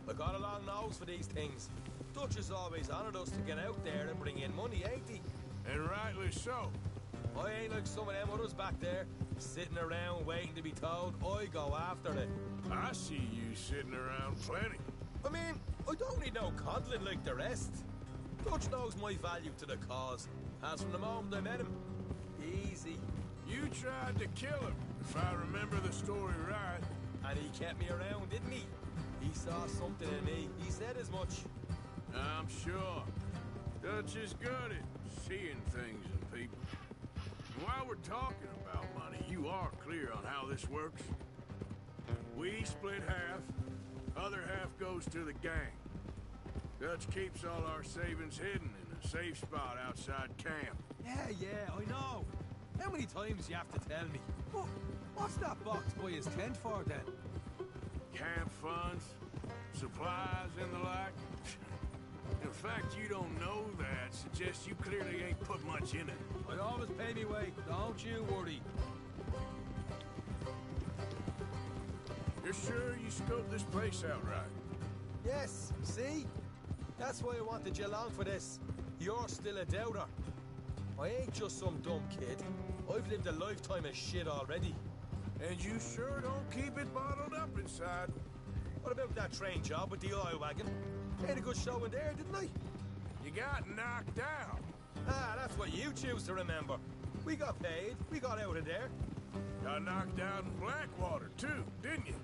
I got a long nose for these things. Dutch has always honoured us to get out there and bring in money, ain't he? And rightly so. I ain't like some of them others back there, sitting around waiting to be told. I go after it. I see you sitting around plenty. I mean, I don't need no coddling like the rest. Dutch knows my value to the cause. As from the moment I met him. Easy. You tried to kill him, if I remember the story right. And he kept me around, didn't he? He saw something in me. He said as much. I'm sure. Dutch is good at seeing things in people. And while we're talking about money, you are clear on how this works? We split half, other half goes to the gang. Dutch keeps all our savings hidden in a safe spot outside camp. Yeah, I know. How many times you have to tell me? What's that box by his tent for then? camp funds, supplies, and the like. The fact you don't know that suggests you clearly ain't put much in it. I always pay me way, don't you worry. You're sure you scoped this place out right? Yes, see? That's why I wanted you along for this. You're still a doubter. I ain't just some dumb kid. I've lived a lifetime of shit already. And you sure don't keep it bottled up inside. What about that train job with the oil wagon? Had a good show in there, didn't I? You got knocked out. Ah, that's what you choose to remember. We got paid. We got out of there. Got knocked out in Blackwater, too, didn't you?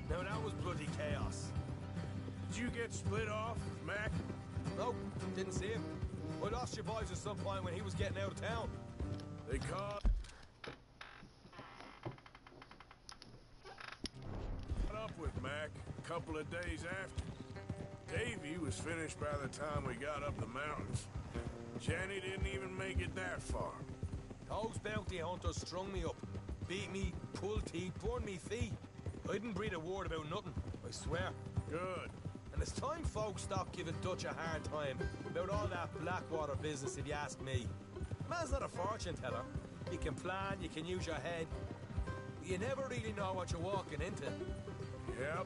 Now that was bloody chaos. Did you get split off with Mac? Nope, didn't see him. I lost your boys at some point when he was getting out of town. They caught up with Mac a couple of days after. Davy was finished by the time we got up the mountains. Jenny didn't even make it that far. Those bounty hunters strung me up. Beat me, pulled teeth, burned me feet. I didn't breathe a word about nothing, I swear. Good. And it's time folks stopped giving Dutch a hard time about all that Blackwater business, if you ask me. Man's not a fortune teller. You can plan, you can use your head. But you never really know what you're walking into. Yep.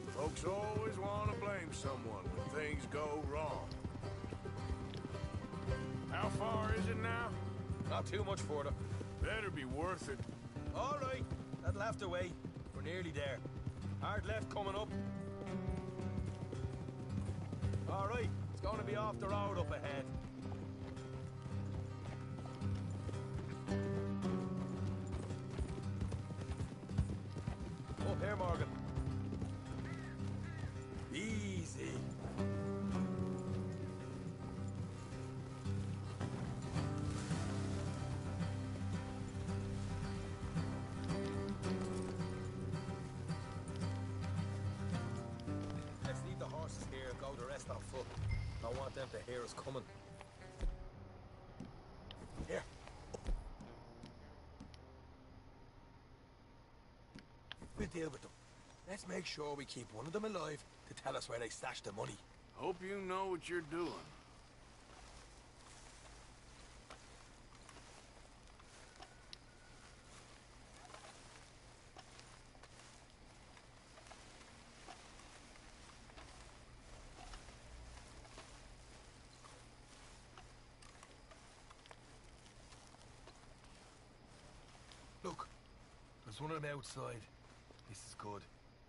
Folks always want to blame someone when things go wrong. How far is it now? Not too much further. Better be worth it. All right, that'll have to wait. We're nearly there. Hard left coming up. All right, it's going to be off the road up ahead. Up here, Morgan. Easy. Let's leave the horses here and go the rest on foot. Don't want them to hear us coming. Here. We'll deal with them. Let's make sure we keep one of them alive to tell us where they stashed the money. Hope you know what you're doing. Look, there's one of them outside. This is good.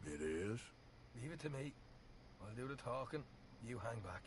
It is? Leave it to me. I'll do the talking. You hang back.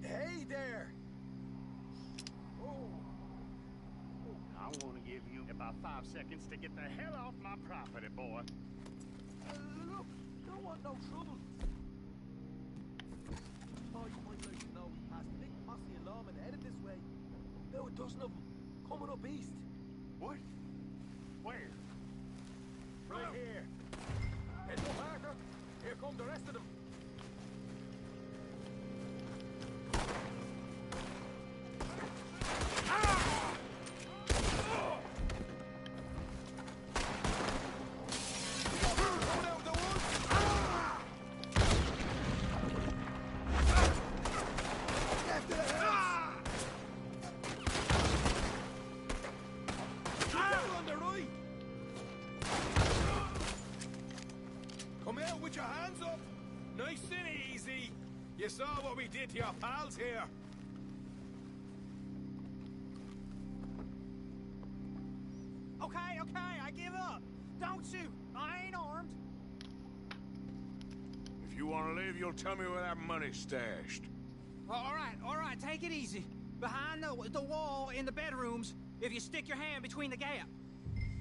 Hey there! I want to give you about 5 seconds to get the hell off my property, boy. Look, don't want no trouble. Oh, you might like to know we passed a big posse alarm and headed this way. About a dozen of them, coming up east. What? Where? Right here. Head up, Parker. Here come the rest of them. Come out with your hands up. Nice and easy. You saw what we did to your pals here. Okay, I give up. Don't shoot. I ain't armed. If you want to live, you'll tell me where that money's stashed. All right, take it easy. Behind the wall in the bedrooms, if you stick your hand between the gap.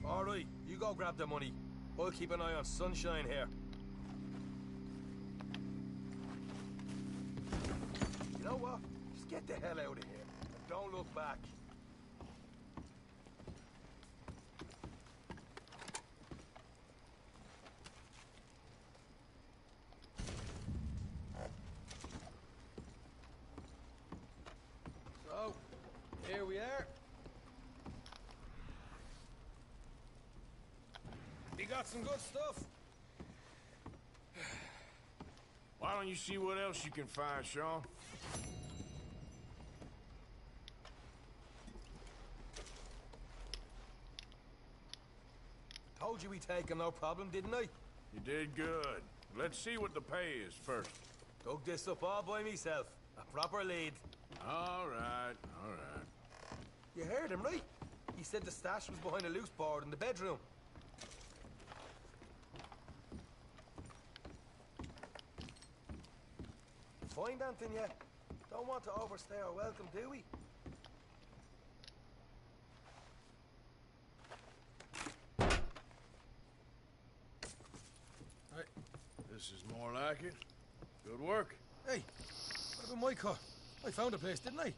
All right, you go grab the money. I'll keep an eye on Sunshine here. You know what? Just get the hell out of here. And don't look back. So, here we are. You got some good stuff. Why don't you see what else you can find, Sean? Told you we'd take him, no problem, didn't I? You did good. Let's see what the pay is first. Dug this up all by myself. A proper lead. All right, all right. You heard him, right? He said the stash was behind a loose board in the bedroom. Find anything yet? Don't want to overstay our welcome, do we? Right. This is more like it. Good work. Hey, what about my car? I found a place, didn't I?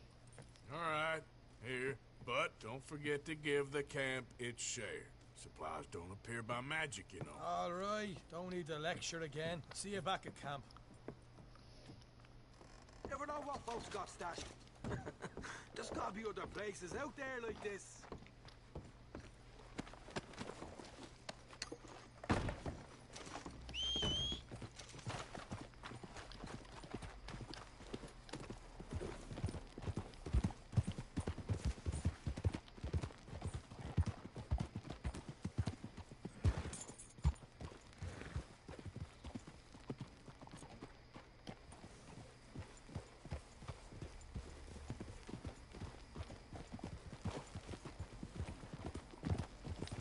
All right, here. But don't forget to give the camp its share. Supplies don't appear by magic, you know. All right, don't need the lecture again. See you back at camp. Never know what folks got stashed. There's gotta be other places out there like this.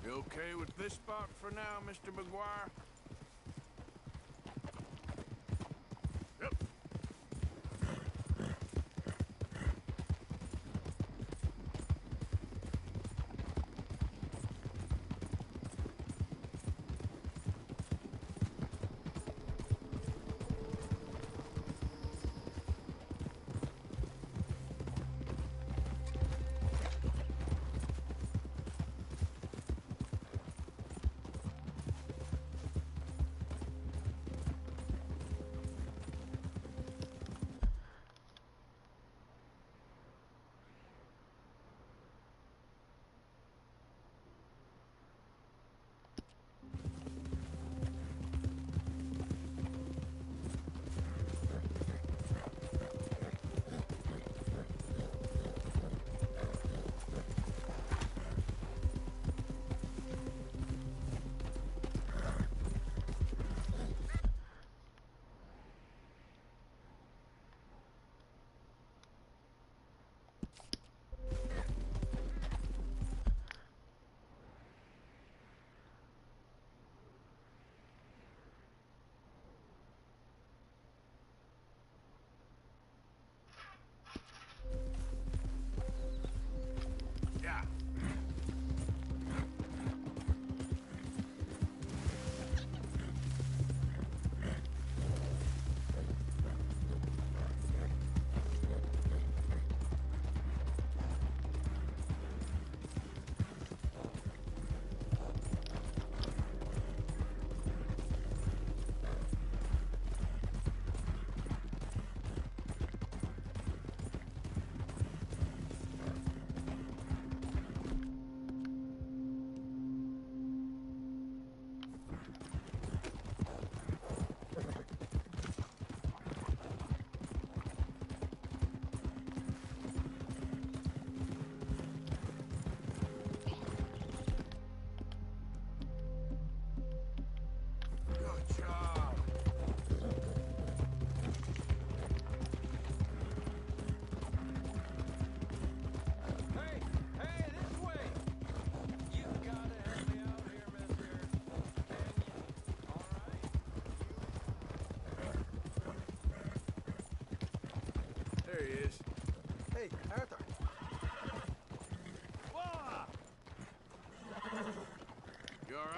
You okay with this spot for now, Mr. McGuire? Yep.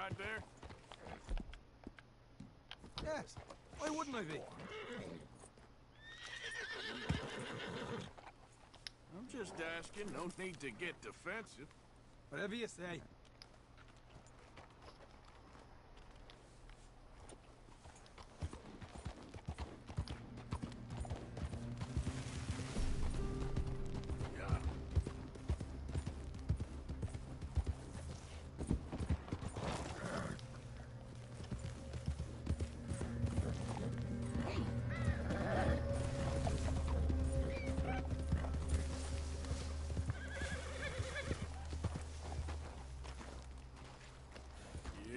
right there? Yes. Why wouldn't I be? I'm just asking. No need to get defensive. Whatever you say.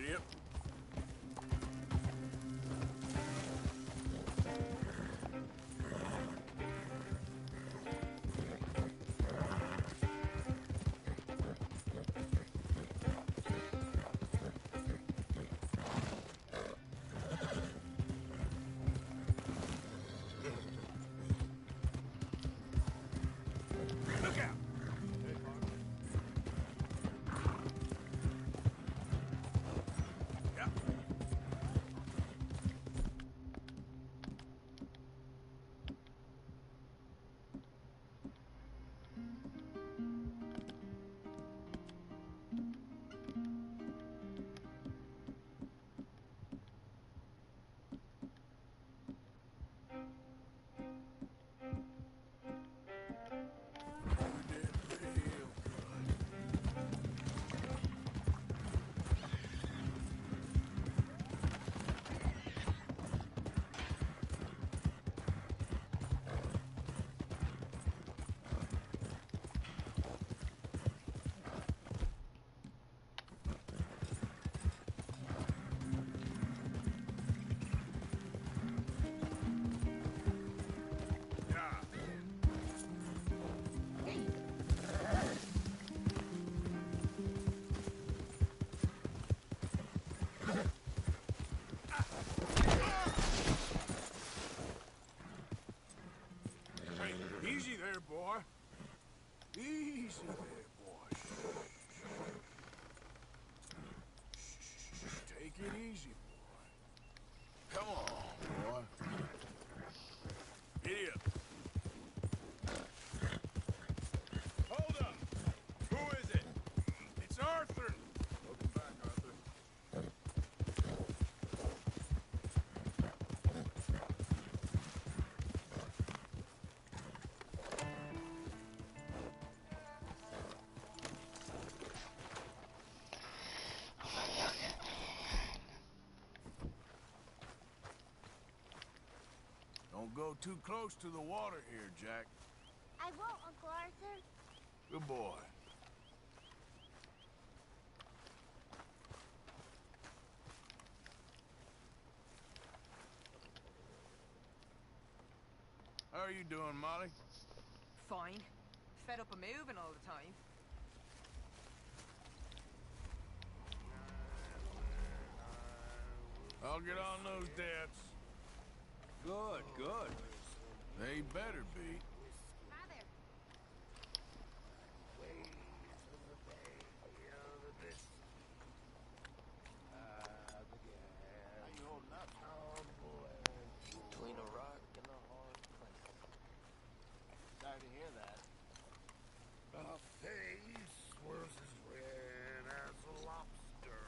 Yep. Look out! Yep. Hey, easy there, boy. Easy there, boy. Shh. Take it easy, boy. Come on, boy. Giddy up. Hold up. Who is it? It's Arthur. Welcome back, Arthur. Don't go too close to the water here, Jack. I won't, Uncle Arthur. Good boy. How are you doing, Molly? Fine. Fed up of moving all the time. I'll get on those debts. Good, good. They better be. Hi there. Between a rock and a hard place. Sorry to hear that. A face was as red as a lobster.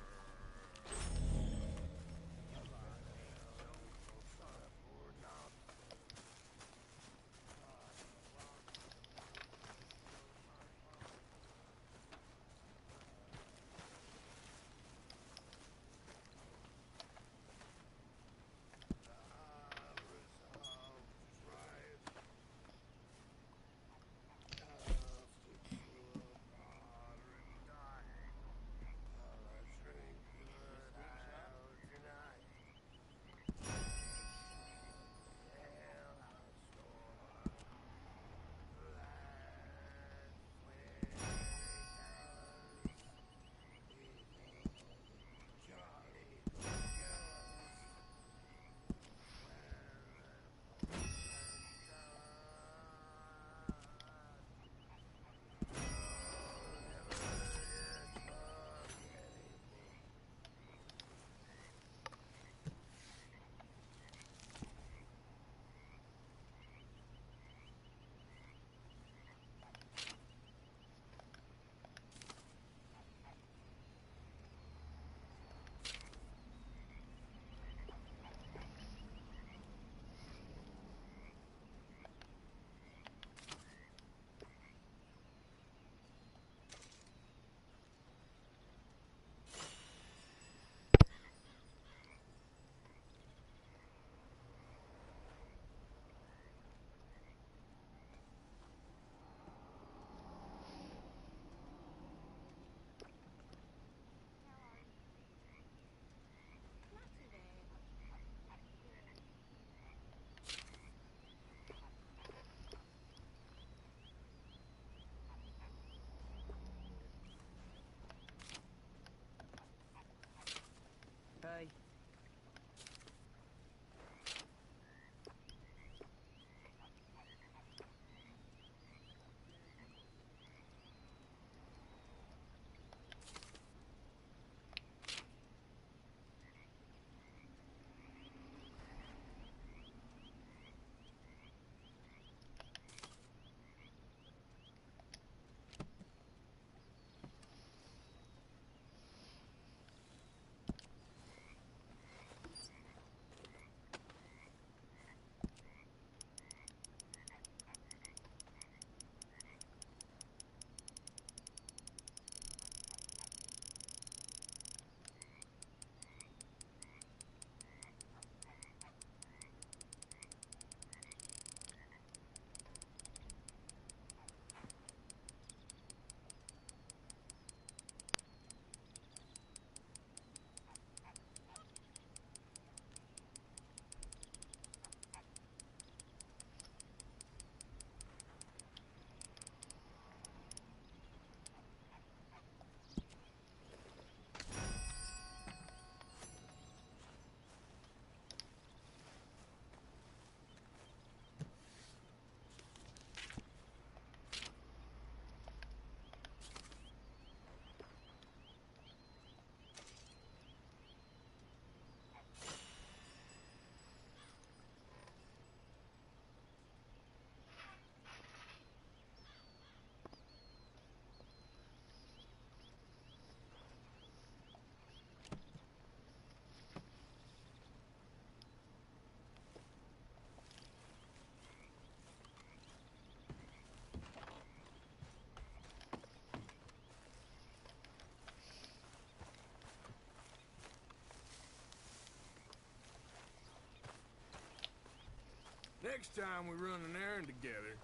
Next time we run an errand together,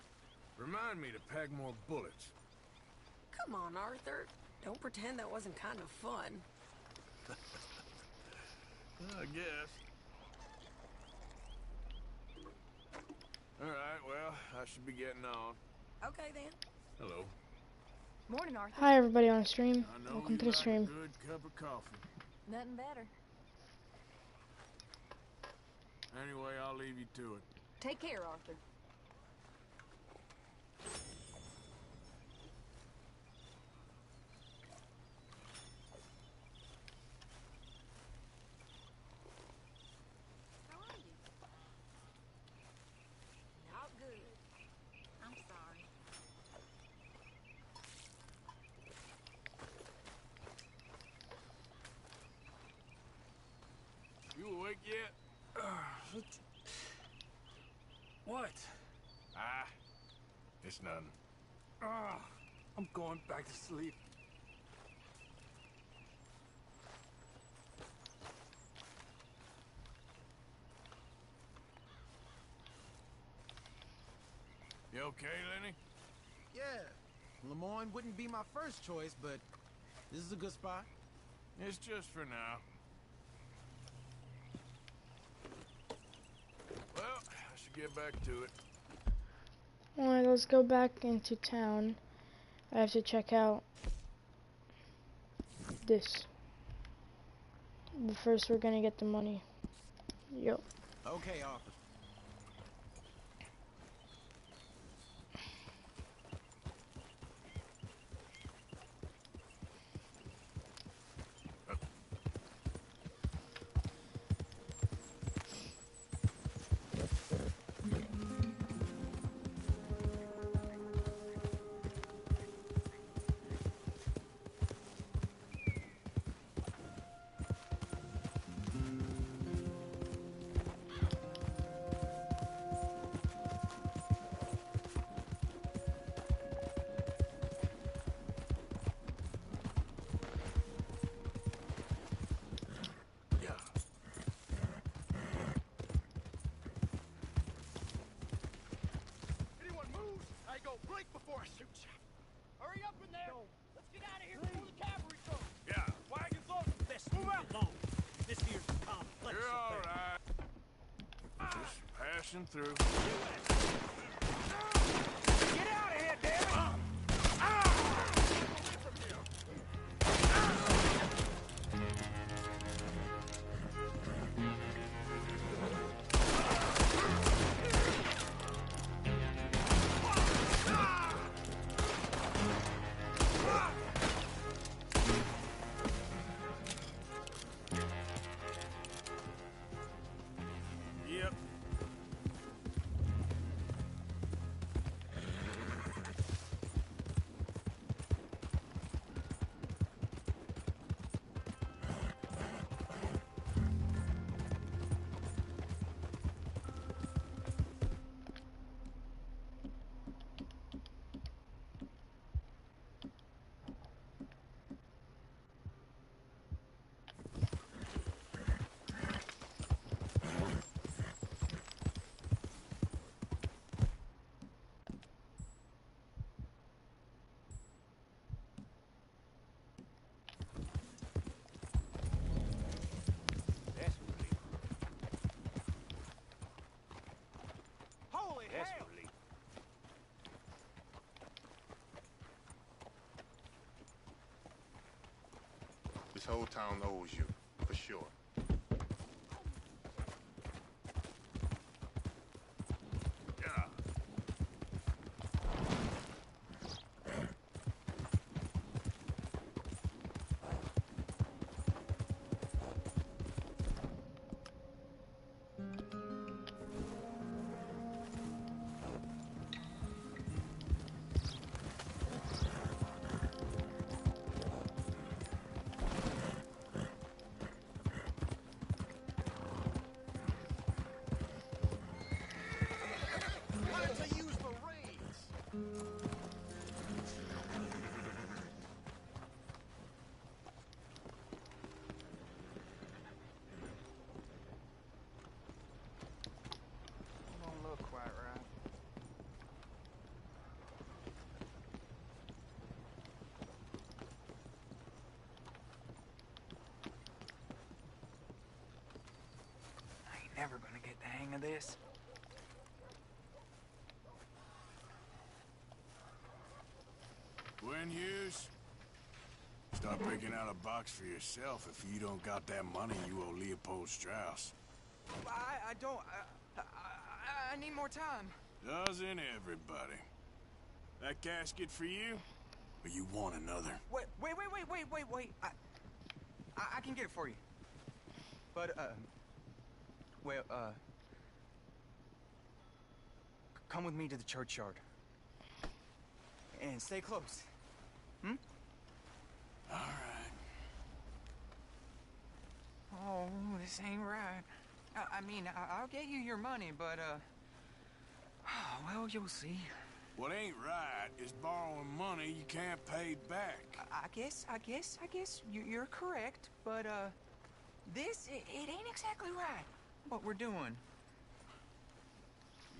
remind me to pack more bullets. Come on, Arthur. Don't pretend that wasn't kind of fun. I guess. All right, well, I should be getting on. Okay, then. Hello. Morning, Arthur. Hi everybody on the stream. I know Welcome you to the like stream. a good cup of coffee. Nothing better. Anyway, I'll leave you to it. Take care, Arthur. How are you? Not good. I'm sorry. You awake yet? What? Ah, it's nothing. I'm going back to sleep. You okay, Lenny? Yeah, Lemoyne wouldn't be my first choice, but this is a good spot. It's just for now. Well, I should get back to it. Alright, let's go back into town. I have to check out this. But first we're gonna get the money. Yep. Okay, Arthur. Anyone moves, I go right before I shoot you. Hurry up in there! Let's get out of here before the cavalry comes! Yeah. Wagons loaded! Best move along. This here's the complex You're all affair. right. Just passing through. Get out of here, damn it! Yep. Holy That's hell! relief. This whole town owes you, for sure. Yeah. ever gonna get the hang of this. When Hughes, start picking out a box for yourself if you don't got that money you owe Leopold Strauss. I don't... I need more time. Doesn't everybody? That casket for you? Or you want another? Wait. I can get it for you. But, well, come with me to the churchyard. And stay close. Hmm? All right. Oh, this ain't right. I mean, I'll get you your money, but, well, you'll see. What ain't right is borrowing money you can't pay back. I guess you're correct, but, this, it ain't exactly right, what we're doing.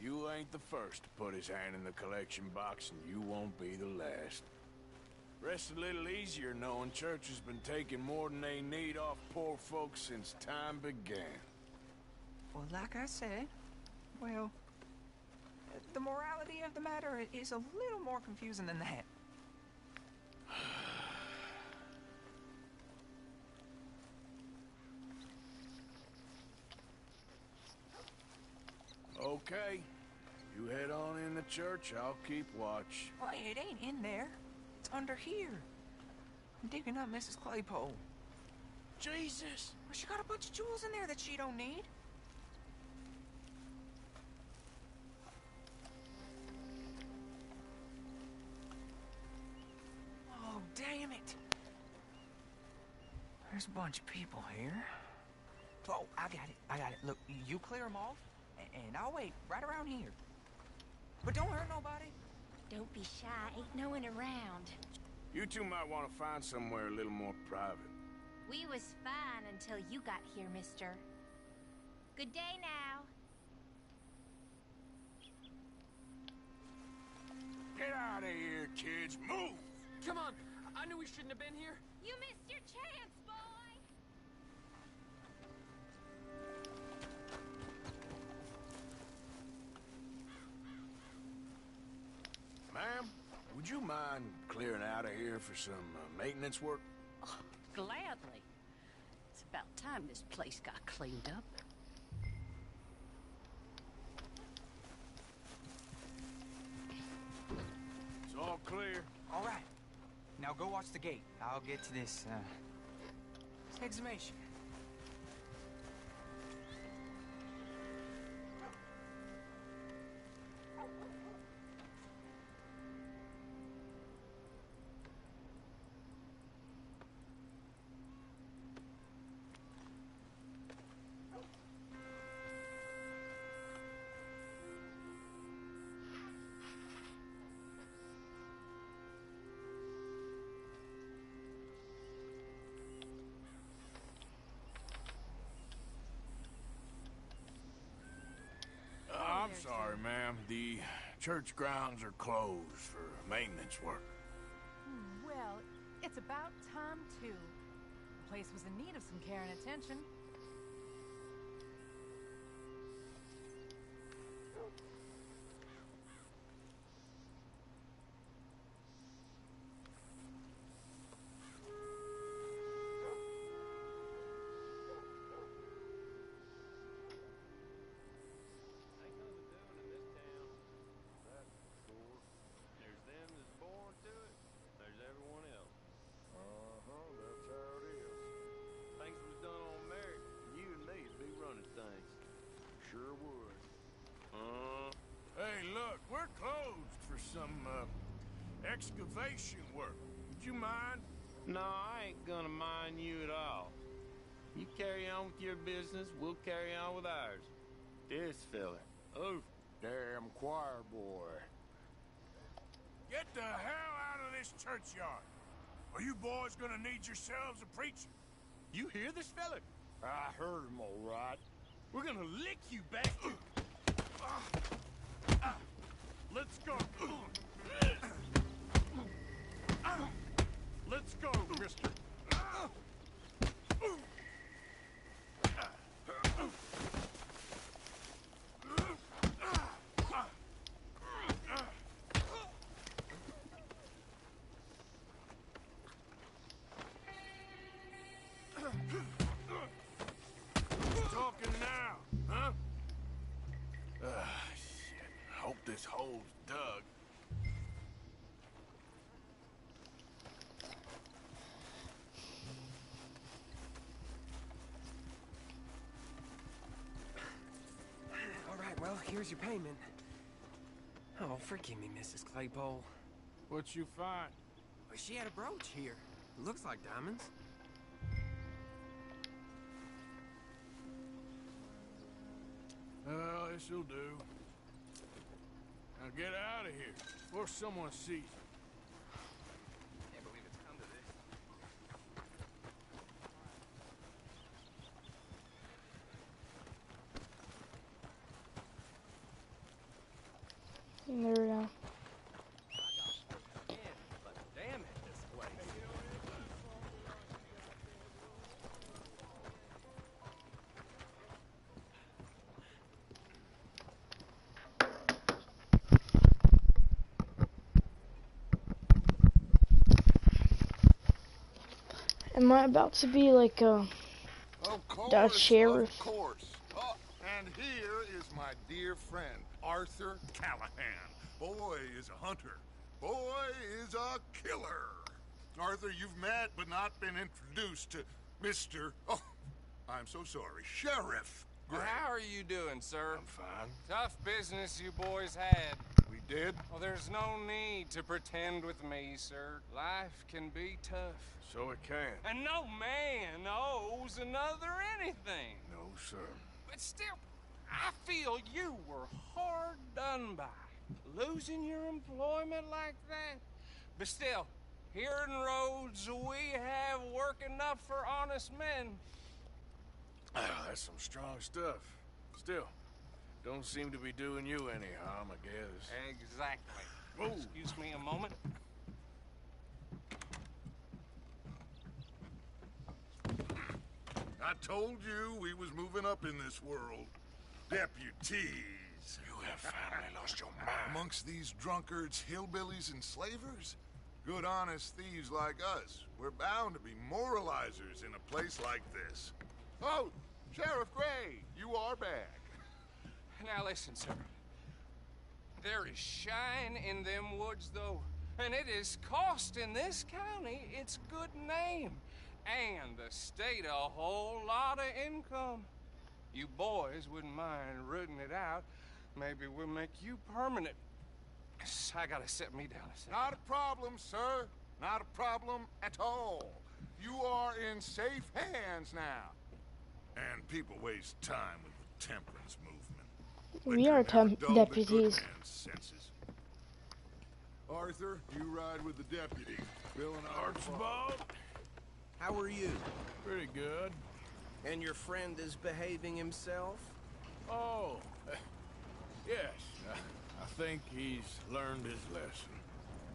You ain't the first to put his hand in the collection box, and you won't be the last. Rests a little easier knowing church has been taking more than they need off poor folks since time began. Well, like I said, well, the morality of the matter is a little more confusing than that. Okay. You head on in the church, I'll keep watch. Well, it ain't in there. It's under here. I'm digging up Mrs. Claypole. Jesus! Well, she got a bunch of jewels in there that she don't need. Oh, damn it. There's a bunch of people here. Oh, I got it. Look, you clear them off, and I'll wait right around here. But don't hurt nobody. Don't be shy. Ain't no one around. You two might want to find somewhere a little more private. We was fine until you got here, mister. Good day now. Get out of here, kids. Move! Come on. I knew we shouldn't have been here. You missed your chance, boy. Ma'am, would you mind clearing out of here for some maintenance work? Oh, gladly. It's about time this place got cleaned up. It's all clear. All right. Now go watch the gate. I'll get to this exhumation. I'm sorry, ma'am. The church grounds are closed for maintenance work. Well, it's about time, too. The place was in need of some care and attention. There's them that's born to it, there's everyone else. That's how it is. Things was done on merit, you and me'd be running things. Sure would. Hey, look, we're closed for some, excavation work. Would you mind? No, I ain't gonna mind you at all. You carry on with your business, we'll carry on with ours. This fella, oh, damn choir boy. Get the hell out of this churchyard. Are you boys gonna need yourselves a preacher? You hear this fella? I heard him all right. We're gonna lick you, bastard. Let's go. Let's go, mister. this hole's dug. All right, well, here's your payment. Oh, forgive me, Mrs. Claypole. What you find? Well, she had a brooch here. Looks like diamonds. Well, this'll do. Now get out of here before someone sees you. Can't believe it's come to this. There we go. But damn it, this place. Am I about to be like a sheriff? Of course. Oh, and here is my dear friend, Arthur Callahan. Boy is a hunter. Boy is a killer. Arthur, you've met but not been introduced to Mr. Oh, I'm so sorry, Sheriff Gray. How are you doing, sir? I'm fine. Tough business you boys had. We did? Well, there's no need to pretend with me, sir. Life can be tough. So it can. And no man owes another anything. No, sir. But still, I feel you were hard done by. Losing your employment like that. But still, here in Rhodes, we have work enough for honest men. That's some strong stuff. Still, don't seem to be doing you any harm, I guess. Exactly. Whoa. Excuse me a moment. I told you we was moving up in this world. Deputies. You have finally lost your mind. Amongst these drunkards, hillbillies, and slavers? Good honest thieves like us. We're bound to be moralizers in a place like this. Oh, Sheriff Gray, you are back. Now listen, sir. There is shine in them woods, though. And it is costing this county its good name. And the state a whole lot of income. You boys wouldn't mind rooting it out. Maybe we'll make you permanent. I gotta set me down a second. Not a problem, sir. Not a problem at all. You are in safe hands now. And people waste time with the temperance movement. We are deputies. Arthur, you ride with the deputy. Bill and Archibald? How are you? Pretty good. And your friend is behaving himself? Oh, yes. I think he's learned his lesson.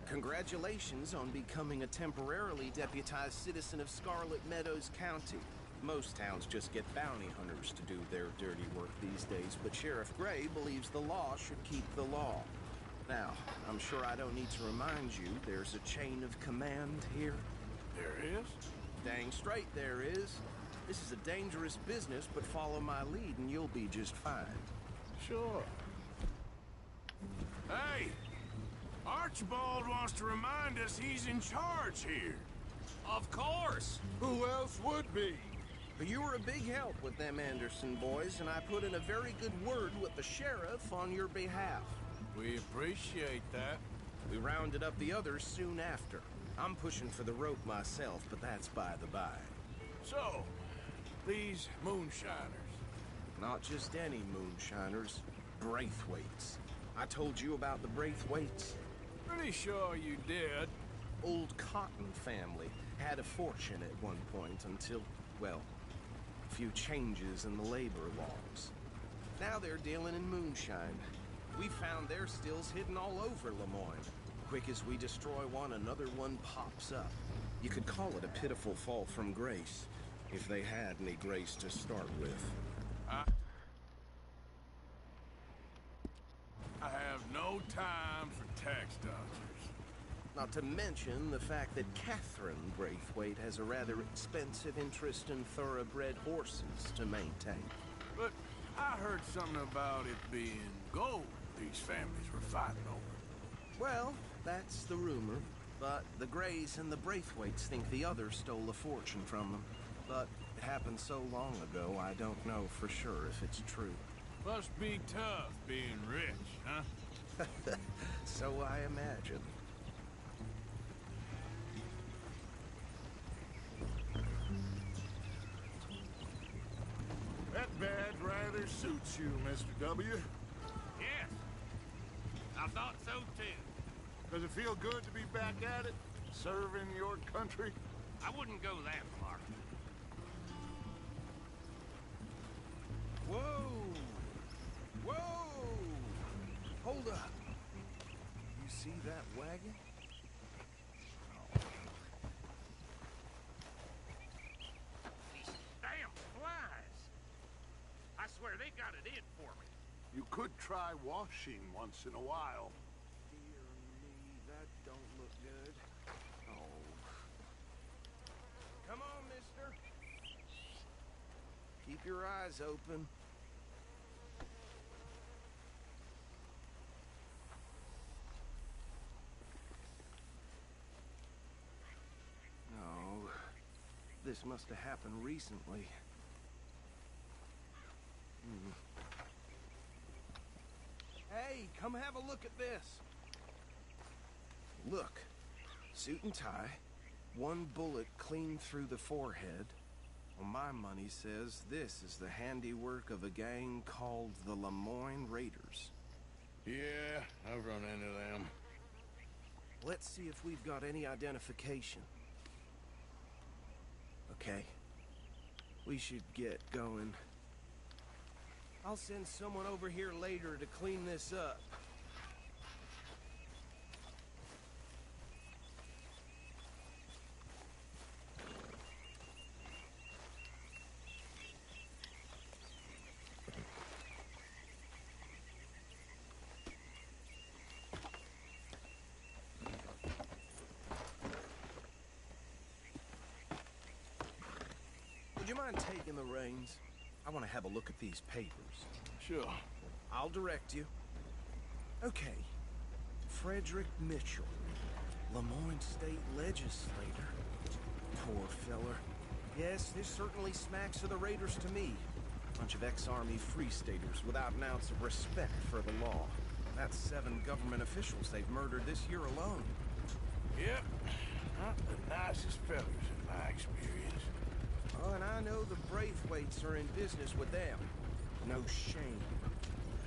Congratulations on becoming a temporarily deputized citizen of Scarlet Meadows County. Most towns just get bounty hunters to do their dirty work these days, but Sheriff Gray believes the law should keep the law. Now, I'm sure I don't need to remind you there's a chain of command here. There is? Dang straight there is. This is a dangerous business, but follow my lead and you'll be just fine. Sure. Hey! Archibald wants to remind us he's in charge here. Of course! Who else would be? You were a big help with them Anderson boys, and I put in a very good word with the sheriff on your behalf. We appreciate that. We rounded up the others soon after. I'm pushing for the rope myself, but that's by the by. So, these moonshiners. Not just any moonshiners, Braithwaites. I told you about the Braithwaites? Pretty sure you did. Old Cotton family had a fortune at one point until, well, a few changes in the labor laws. Now they're dealing in moonshine. We found their stills hidden all over Lemoyne. Quick as we destroy one, another one pops up. You could call it a pitiful fall from grace, if they had any grace to start with. I have no time for tax dodgers. Not to mention the fact that Catherine Braithwaite has a rather expensive interest in thoroughbred horses to maintain. But I heard something about it being gold. these families were fighting over. Well, that's the rumor. But the Greys and the Braithwaites think the others stole a fortune from them. But it happened so long ago, I don't know for sure if it's true. Must be tough being rich, huh? So I imagine. That badge rather suits you, Mr. W. Yes. I thought so too. Does it feel good to be back at it? Serving your country? I wouldn't go that far. Whoa! Whoa! Hold up. You see that wagon? Damn flies! I swear they got it in for me. You could try washing once in a while. Dear me, that don't look good. Oh. Come on, mister. Keep your eyes open. No. This must have happened recently. Hey, come have a look at this. Look. Suit and tie. One bullet clean through the forehead. Well, my money says this is the handiwork of a gang called the Lemoyne Raiders. Yeah, I've run into them. Let's see if we've got any identification. Okay. We should get going. I'll send someone over here later to clean this up. Would you mind taking the reins? I want to have a look at these papers. Sure. I'll direct you. Okay. Frederick Mitchell, Lemoyne State Legislator. Poor feller. Yes, this certainly smacks of the Raiders to me. Bunch of ex-Army Free Staters without an ounce of respect for the law. That's 7 government officials they've murdered this year alone. Yep. Not the nicest fellas in my experience. Oh, and I know the Braithwaites are in business with them. No shame.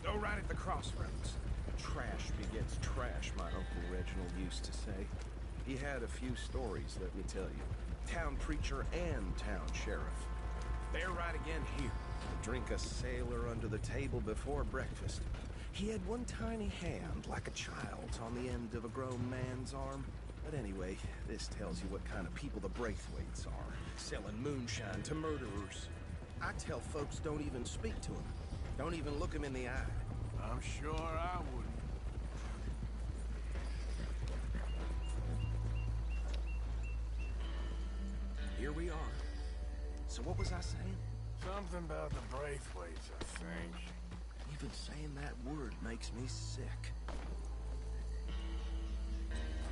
Go right at the crossroads. Trash begets trash, my Uncle Reginald used to say. He had a few stories, let me tell you. Town preacher and town sheriff. They're right again here. Drink a sailor under the table before breakfast. He had one tiny hand, like a child's, on the end of a grown man's arm. But anyway, this tells you what kind of people the Braithwaites are. Selling moonshine to murderers. I tell folks don't even speak to them. Don't even look them in the eye. I'm sure I wouldn't. Here we are. So what was I saying? Something about the Braithwaites, I think. Even saying that word makes me sick.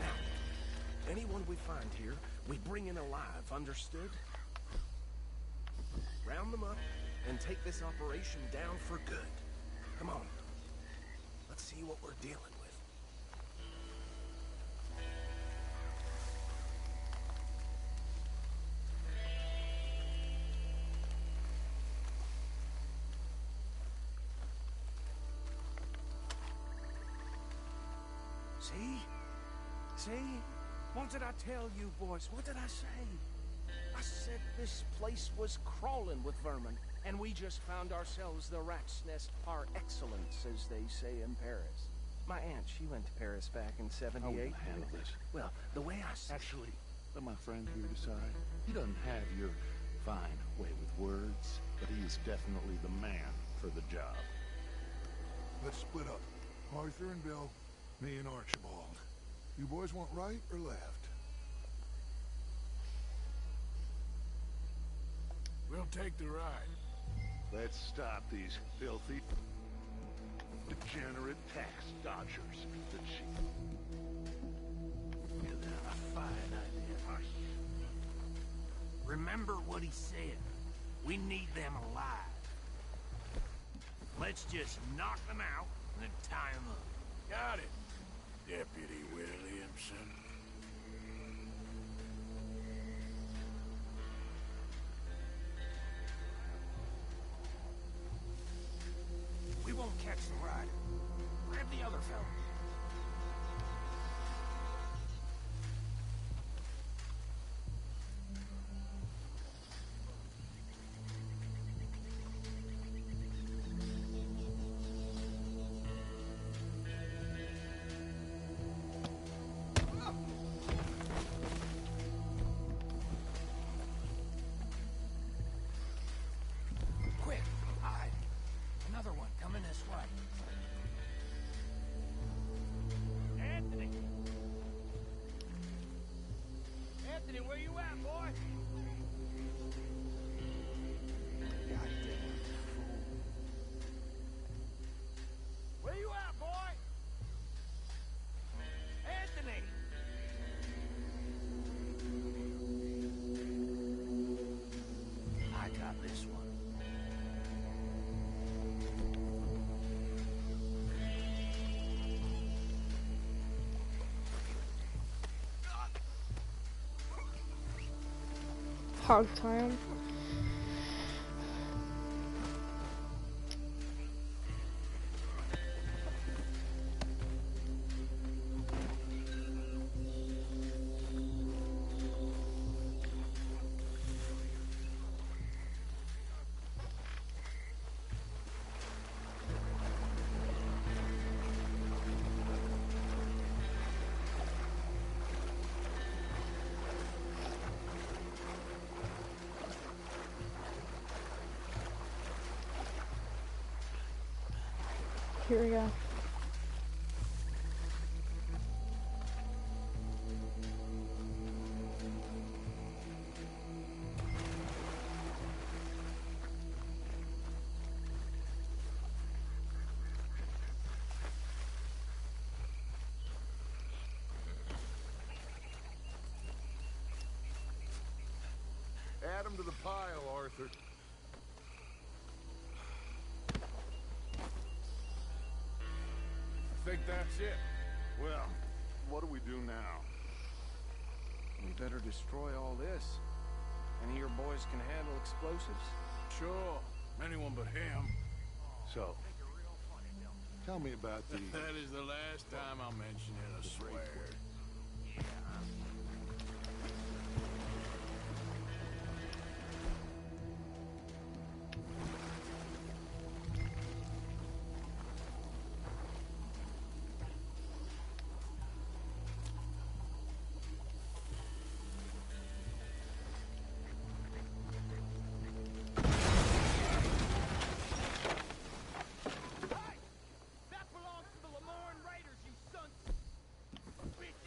Now, anyone we find here, we bring in alive, understood? Round them up and take this operation down for good. Come on. Let's see what we're dealing with. See? See? What did I tell you, boys? What did I say? I said this place was crawling with vermin, and we just found ourselves the rat's nest par excellence, as they say in Paris. My aunt, she went to Paris back in '78. How will you handle this? Well, the way I see... Actually, let my friend here decide. He doesn't have your fine way with words, but he is definitely the man for the job. Let's split up. Arthur and Bill, me and Archibald. You boys want right or left? We'll take the ride. Let's stop these filthy... Degenerate tax dodgers. The chief. A fine idea. Remember what he said. We need them alive. Let's just knock them out and then tie them up. Got it, Deputy Williamson. We won't catch the rider. Grab the other fella. Quick, hide. Another one coming this way. Anthony! Anthony, where you at, boy? Goddamn fool. Where you at, boy? Anthony! I got this one. Hog time. Here we go. Add 'em to the pile, Arthur. I think that's it. Well, what do we do now? We better destroy all this. Any of your boys can handle explosives? Sure. Anyone but him. So, tell me about the... That is the last time I'll mention it, I swear. That belongs to the Lemoyne Raiders, you sons of bitches!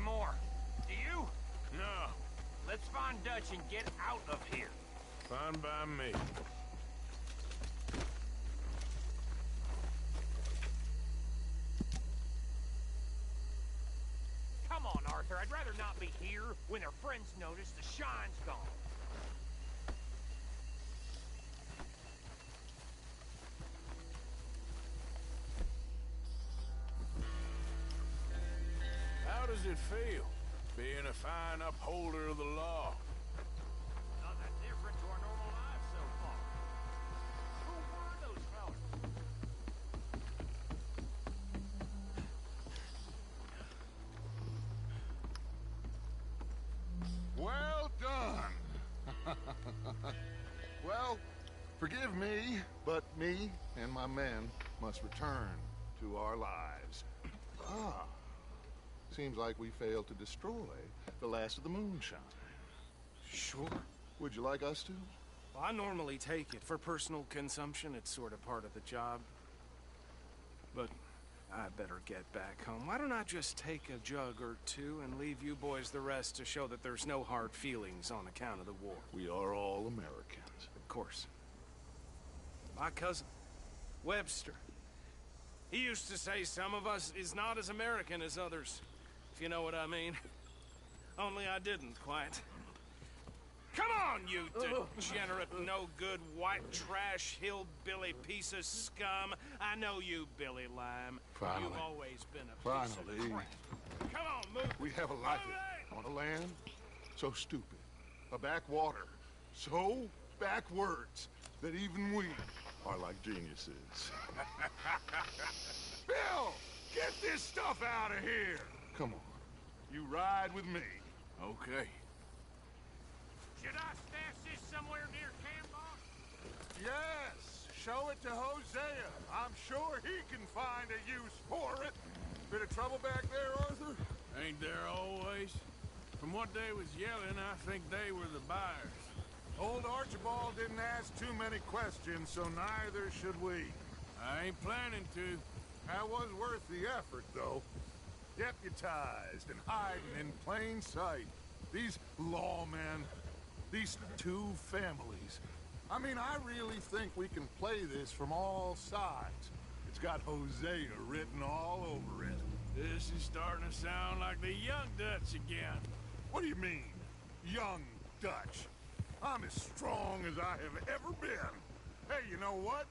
more. Do you? No. Let's find Dutch and get out of here. Fine by me. Come on, Arthur. I'd rather not be here when their friends notice the shine's gone. How does it feel, being a fine upholder of the law? Not that different to our normal lives so far. Who were those fellas? Well done. Well, forgive me, but me and my men must return to our lives. Ah, seems like we failed to destroy the last of the moonshine. Sure. Would you like us to? Well, I normally take it for personal consumption. It's sort of part of the job. But I better get back home. Why don't I just take a jug or two and leave you boys the rest to show that there's no hard feelings on account of the war? We are all Americans. Of course. My cousin, Webster, he used to say some of us is not as American as others, if you know what I mean. Only I didn't quite. Come on, you degenerate, no-good, white trash, hillbilly piece of scum. I know you, Billy Lime. Finally. You've always been a piece of Finally. crap. Come on, move. We have a life on a land so stupid, a backwater so backwards that even we are like geniuses. Bill, get this stuff out of here. Come on, you ride with me. Okay. Should I stash this somewhere near Canbar? Yes, show it to Hosea. I'm sure he can find a use for it. Bit of trouble back there, Arthur? Ain't there always? From what they was yelling, I think they were the buyers. Old Archibald didn't ask too many questions, so neither should we. I ain't planning to. That was worth the effort, though. Deputized and hiding in plain sight. These lawmen, these two families. I mean, I really think we can play this from all sides. It's got Hosea written all over it. This is starting to sound like the young Dutch again. What do you mean, young Dutch? I'm as strong as I have ever been. Hey, you know what?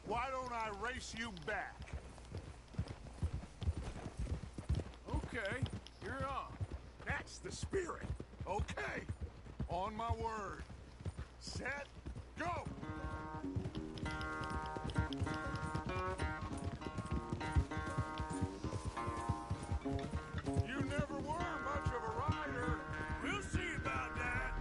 Why don't I race you back? Okay, you're on. That's the spirit. Okay. On my word. Set, go! You never were much of a rider. We'll see about that.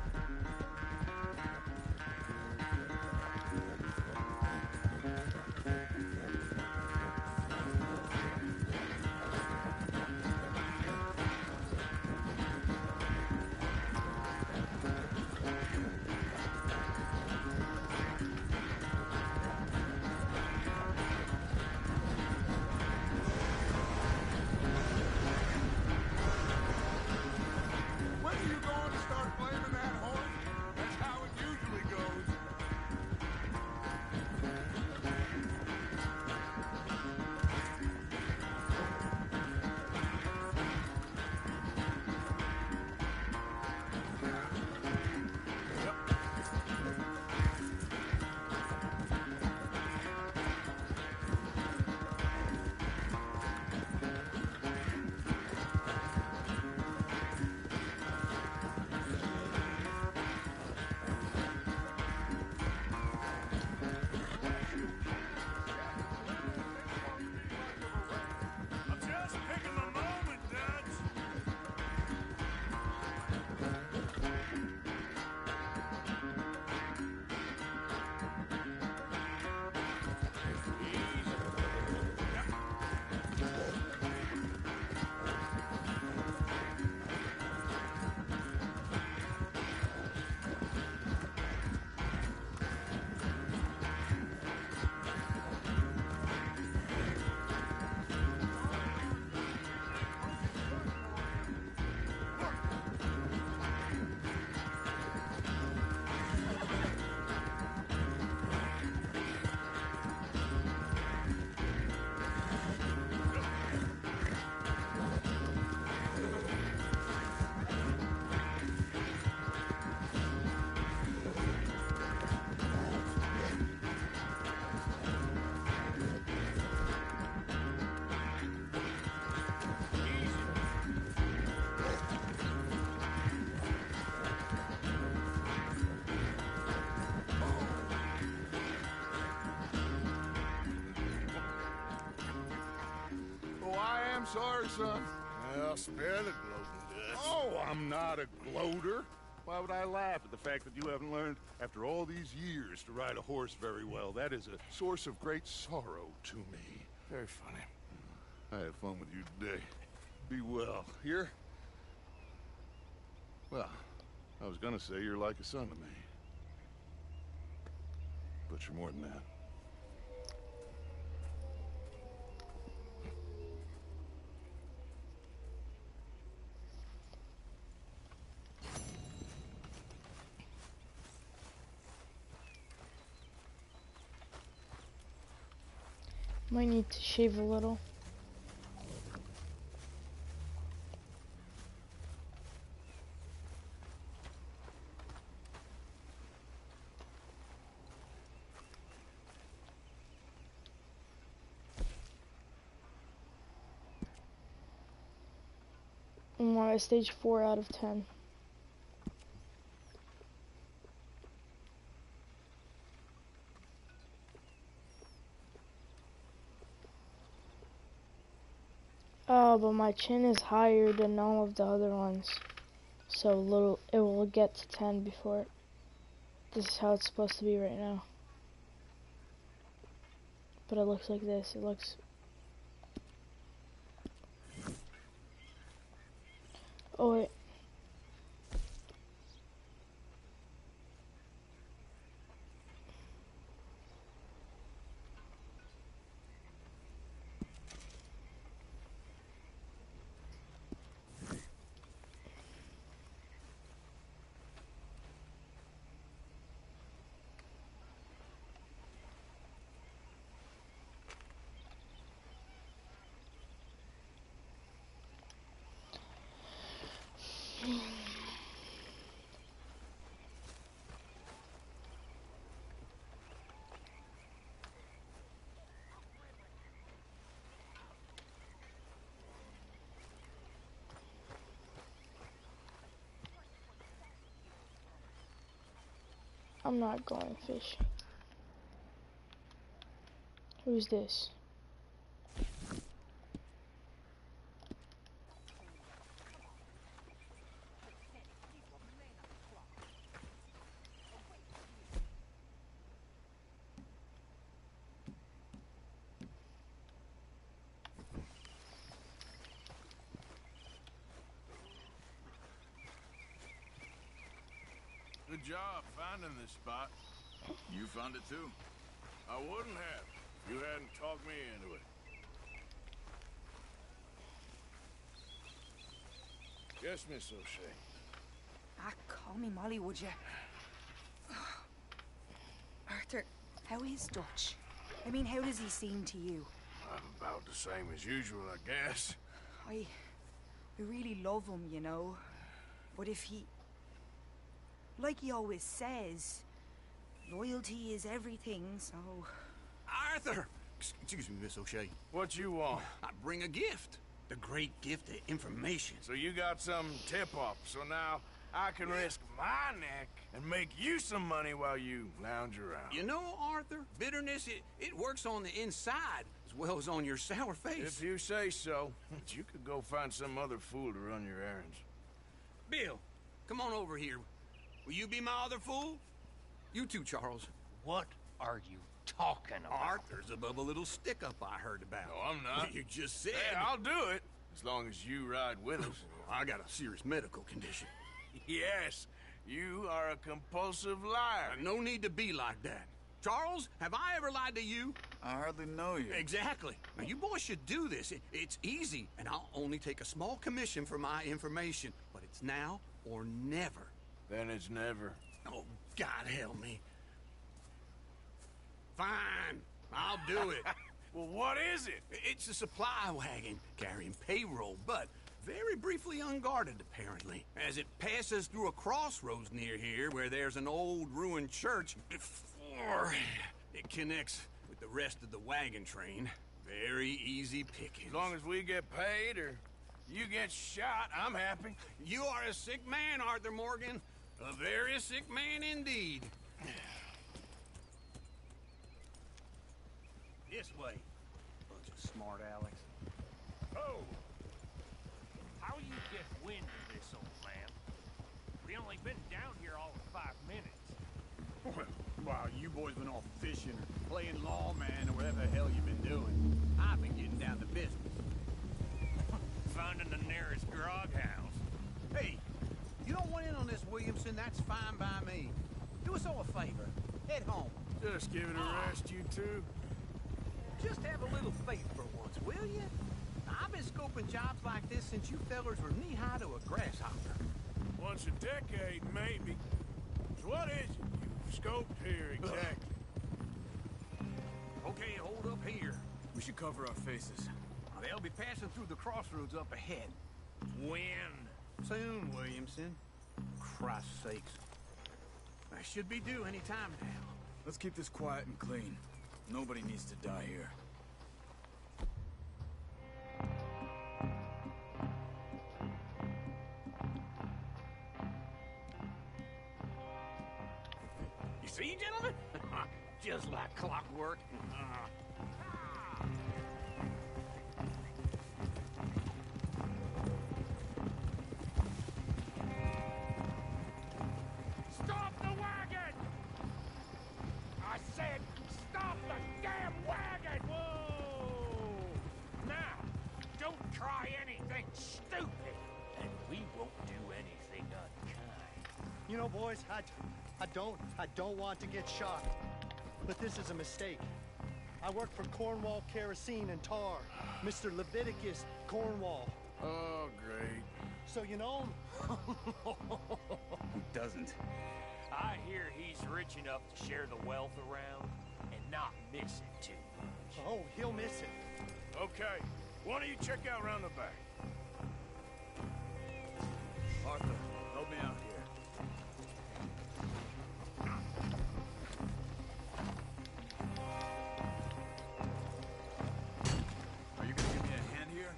damn sorry, son. Well, spare the gloating, Dutch. Oh, I'm not a gloater. Why would I laugh at the fact that you haven't learned, after all these years, to ride a horse very well? That is a source of great sorrow to me. Very funny. I had fun with you today. Be well. Here? Well, I was gonna say you're like a son to me. But you're more than that. Might need to shave a little. I'm on a stage 4 out of 10. Oh, but my chin is higher than all of the other ones. So it will get to 10 before. This is how it's supposed to be right now. But it looks like this. It looks... Oh, wait. I'm not going fishing. Who's this? Good job finding this spot. You found it too? I wouldn't have if you hadn't talked me into it. Yes, Miss O'Shea. Ah, call me Molly, would you? Arthur, how is Dutch? I mean, how does he seem to you? About the same as usual, I guess. I really love him, you know. But if he... Like he always says, loyalty is everything, so... Arthur! Excuse me, Miss O'Shea. What you want? I bring a gift. The great gift of information. So you got some tip-off, so now I can risk my neck and make you some money while you lounge around. You know, Arthur, bitterness, it works on the inside as well as on your sour face. If you say so. But you could go find some other fool to run your errands. Bill, come on over here. Will you be my other fool? You too, Charles. What are you talking about? Arthur's above a little stick-up I heard about. No, I'm not. You just said... Hey, I'll do it, as long as you ride with us. I got a serious medical condition. Yes, you are a compulsive liar. No need to be like that. Charles, have I ever lied to you? I hardly know you. Exactly. Now, you boys should do this. It's easy, and I'll only take a small commission for my information. But it's now or never. Then it's never. Oh, God help me. Fine, I'll do it. Well, what is it? It's a supply wagon carrying payroll, but very briefly unguarded, apparently. As it passes through a crossroads near here where there's an old ruined church before it connects with the rest of the wagon train. Very easy picking. As long as we get paid or you get shot, I'm happy. You are a sick man, Arthur Morgan. A very sick man indeed. This way. Bunch of smart Alex. Come Whoa! How you get wind of this, old man? We only been down here all of 5 minutes. Well, while you boys been off fishing or playing lawman or whatever the hell you've been doing, I've been getting down to business. Finding the nearest grog house. Hey, you don't want in on this, Williamson, that's fine by me. Do us all a favor. Head home. Just give it a rest, you two. Just have a little faith for once, will you? I've been scoping jobs like this since you fellers were knee-high to a grasshopper. Once a decade, maybe. So what is it you've scoped here exactly? Okay, hold up here. We should cover our faces. They'll be passing through the crossroads up ahead. When? Soon, Williamson. Christ's sakes. I should be due any time now. Let's keep this quiet and clean. Nobody needs to die here. You see, gentlemen? Just like clockwork. Stop the wagon! I said, stop the damn wagon! Whoa! Now, don't try anything stupid, and we won't do anything unkind. You know, boys, I don't want to get shot, but this is a mistake. I work for Cornwall Kerosene and Tar, Mr. Leviticus Cornwall. Oh, great. So you know him? Who doesn't? I hear he's rich enough to share the wealth around and not miss it too much. Oh, he'll miss it. Okay, why don't you check out around the back? Arthur, help me out here. Are you gonna give me a hand here?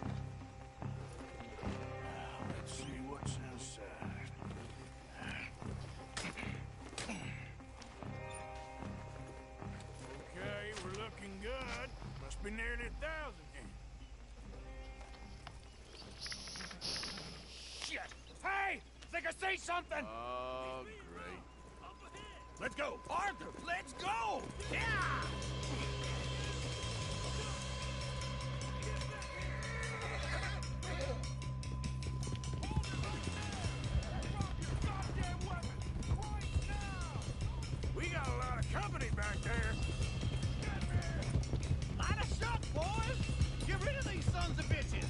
Let's see what's inside. Okay, we're looking good. Must be nearly 1,000 here. Shit! Hey! Think I see something! Oh, great. Let's go! Arthur, let's go! Yeah! We got a lot of company back there. Light us up, boys! Get rid of these sons of bitches!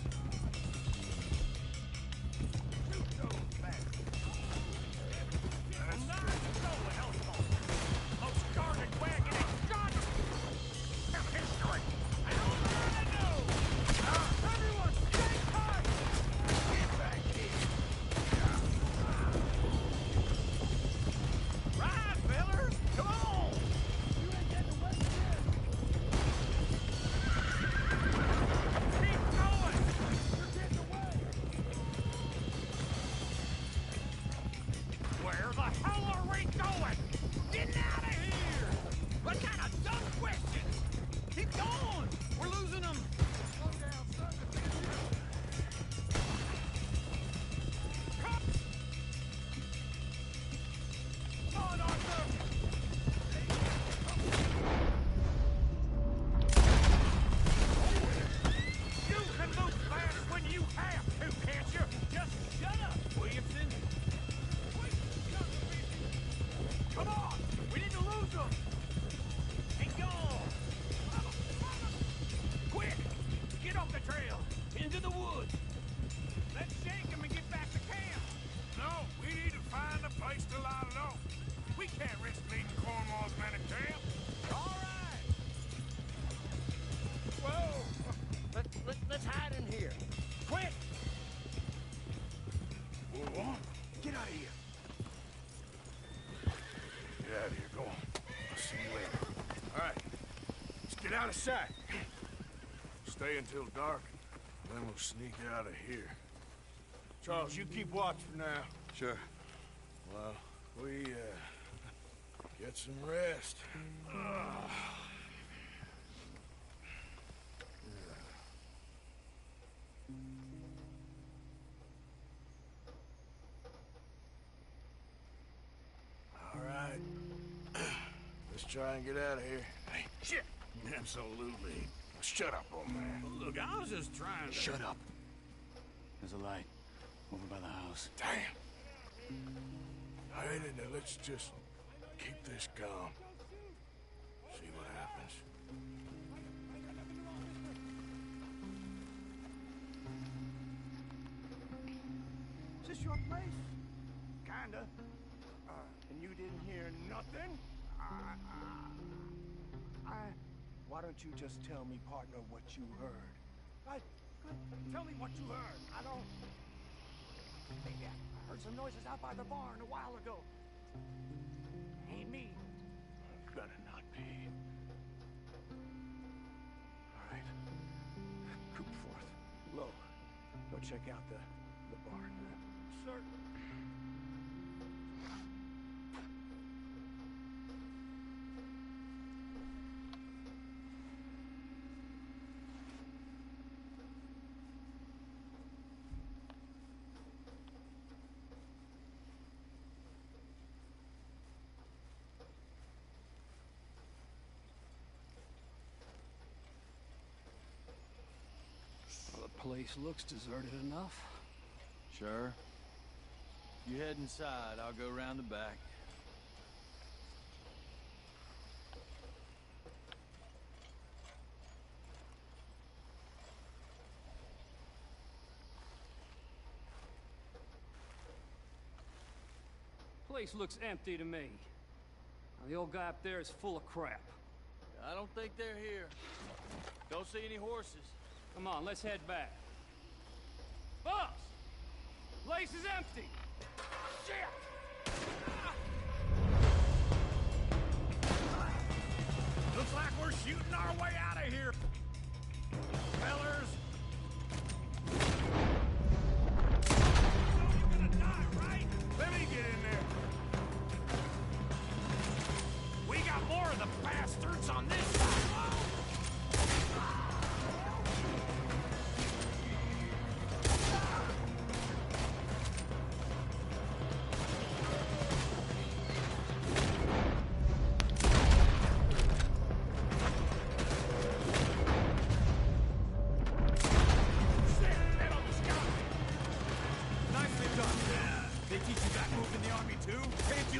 Shoot those bastards! Most guarded wagon in goddamn history! Everyone, stay tight! Get back here! Ride, fellers! Come on! You ain't getting away from this! Keep going! You're getting away! Where the hell are we going? Get out of here! What kind of dumb question? Keep going! We're losing them! Slow down, son. Come on, Arthur! You can move fast when you have to, can't you? Just shut up, Williamson! Come on! We need to lose them! Hang on! Quick! Get off the trail! Into the woods! Let's shake them and get back to camp! No, we need to find a place to lie low. We can't risk leading Cornwall's men to camp. All right! Whoa! Let's hide in here. Quick! Move on. Get out of here. Get out of here, go on. I'll see you later. All right, let's get out of sight. Stay until dark, then we'll sneak out of here. Charles, you keep watch for now. Sure. Well, we, get some rest. try and get out of here. Hey, shit! Absolutely. Shut up, old man. Look, I was just trying to... Shut up. There's a light over by the house. Damn. All right, now let's just keep this calm. See what happens. Is this your place? Kinda. And you didn't hear nothing? Why don't you just tell me, partner, what you heard? Right? Good. Tell me what you heard. I don't... Maybe I heard some noises out by the barn a while ago. Ain't me. Better not be. All right. Coop forth. Low. Go check out the barn. Certainly. Place looks deserted enough. Sure. You head inside, I'll go round the back. Place looks empty to me. Now, the old guy up there is full of crap. I don't think they're here. Don't see any horses. Come on, let's head back. Boss! Place is empty! Shit! Looks like we're shooting our way out of here. Fellers! You're gonna die, right? Let me get in there. We got more of the bastards on this side.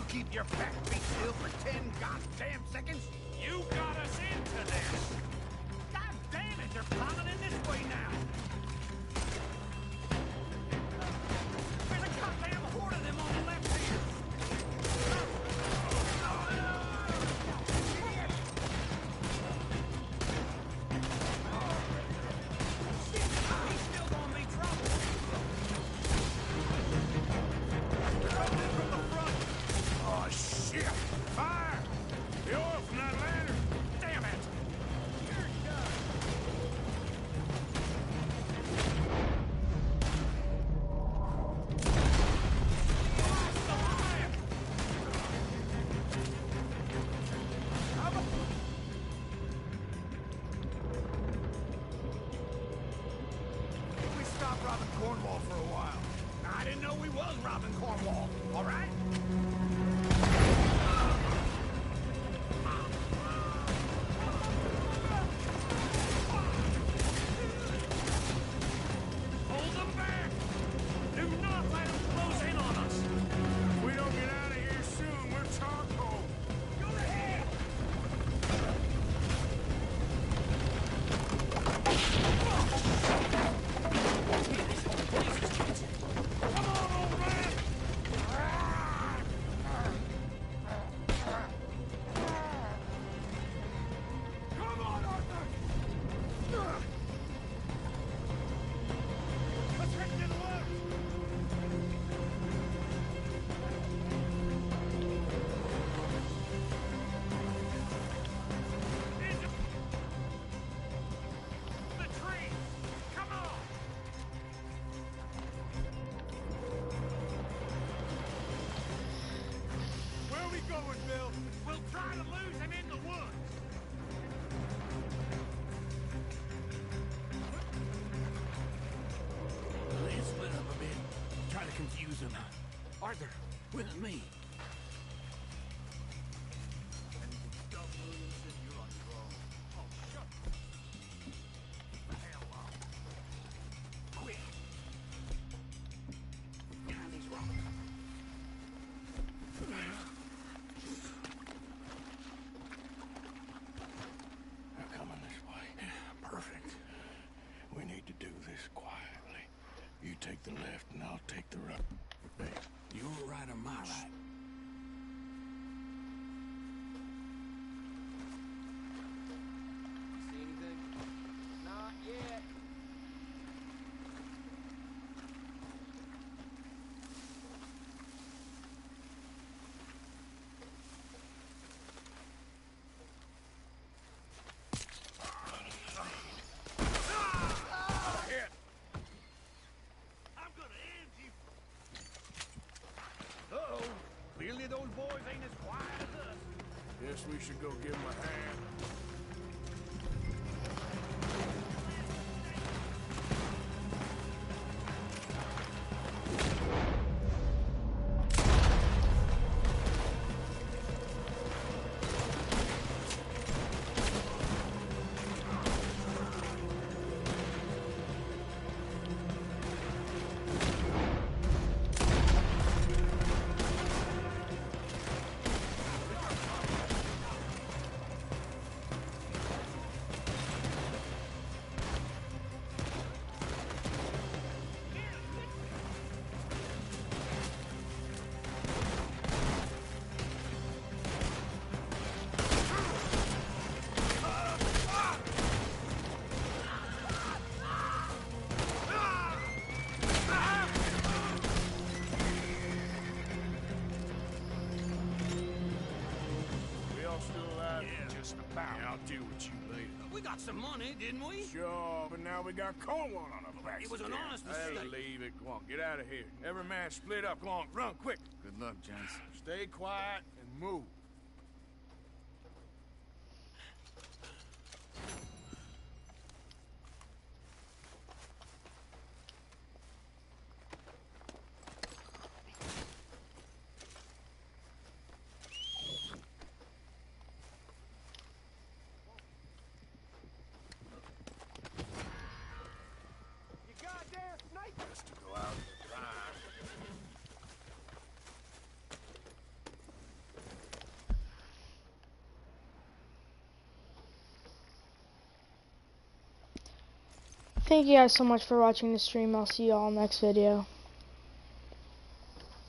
Keep your back feet still for 10 goddamn seconds? You got us into this! God damn it, they're piling in this way now! There's a goddamn horde of them on the left here! He's still gonna be trouble! Coming in from the front! Oh, shit! Fire! The oil from that lantern! Damn it! You're done! We stopped robbing Cornwall for a while. I didn't know we was robbing Cornwall, all right? Hold them back! Do not let them close in on us! If we don't get out of here soon, we're charcoal. Go ahead! Come on, old man! Come on, Arthur! Let's head to the woods! Into the trees! Come on! Where are we going, Bill? We'll try to lose him in the woods! Let's split up a bit. Try to confuse him. Arthur, with me. Double to do this quietly. You take the left and I'll take the right. Hey, you're right or my right? See anything? Not yet. Uh-oh. Clearly those boys ain't as quiet as us. Guess we should go give them a hand. Yeah, I'll deal with you later. We got some money, didn't we? Sure, but now we got Cornwall on our backs. It was an again. honest Hey, mistake. leave it. Go on, get out of here. Every man split up. Go on, run quick. Good luck, gents. Stay quiet and move. You goddamn snake! Best to go out in the dry. Thank you guys so much for watching the stream. I'll see you all next video.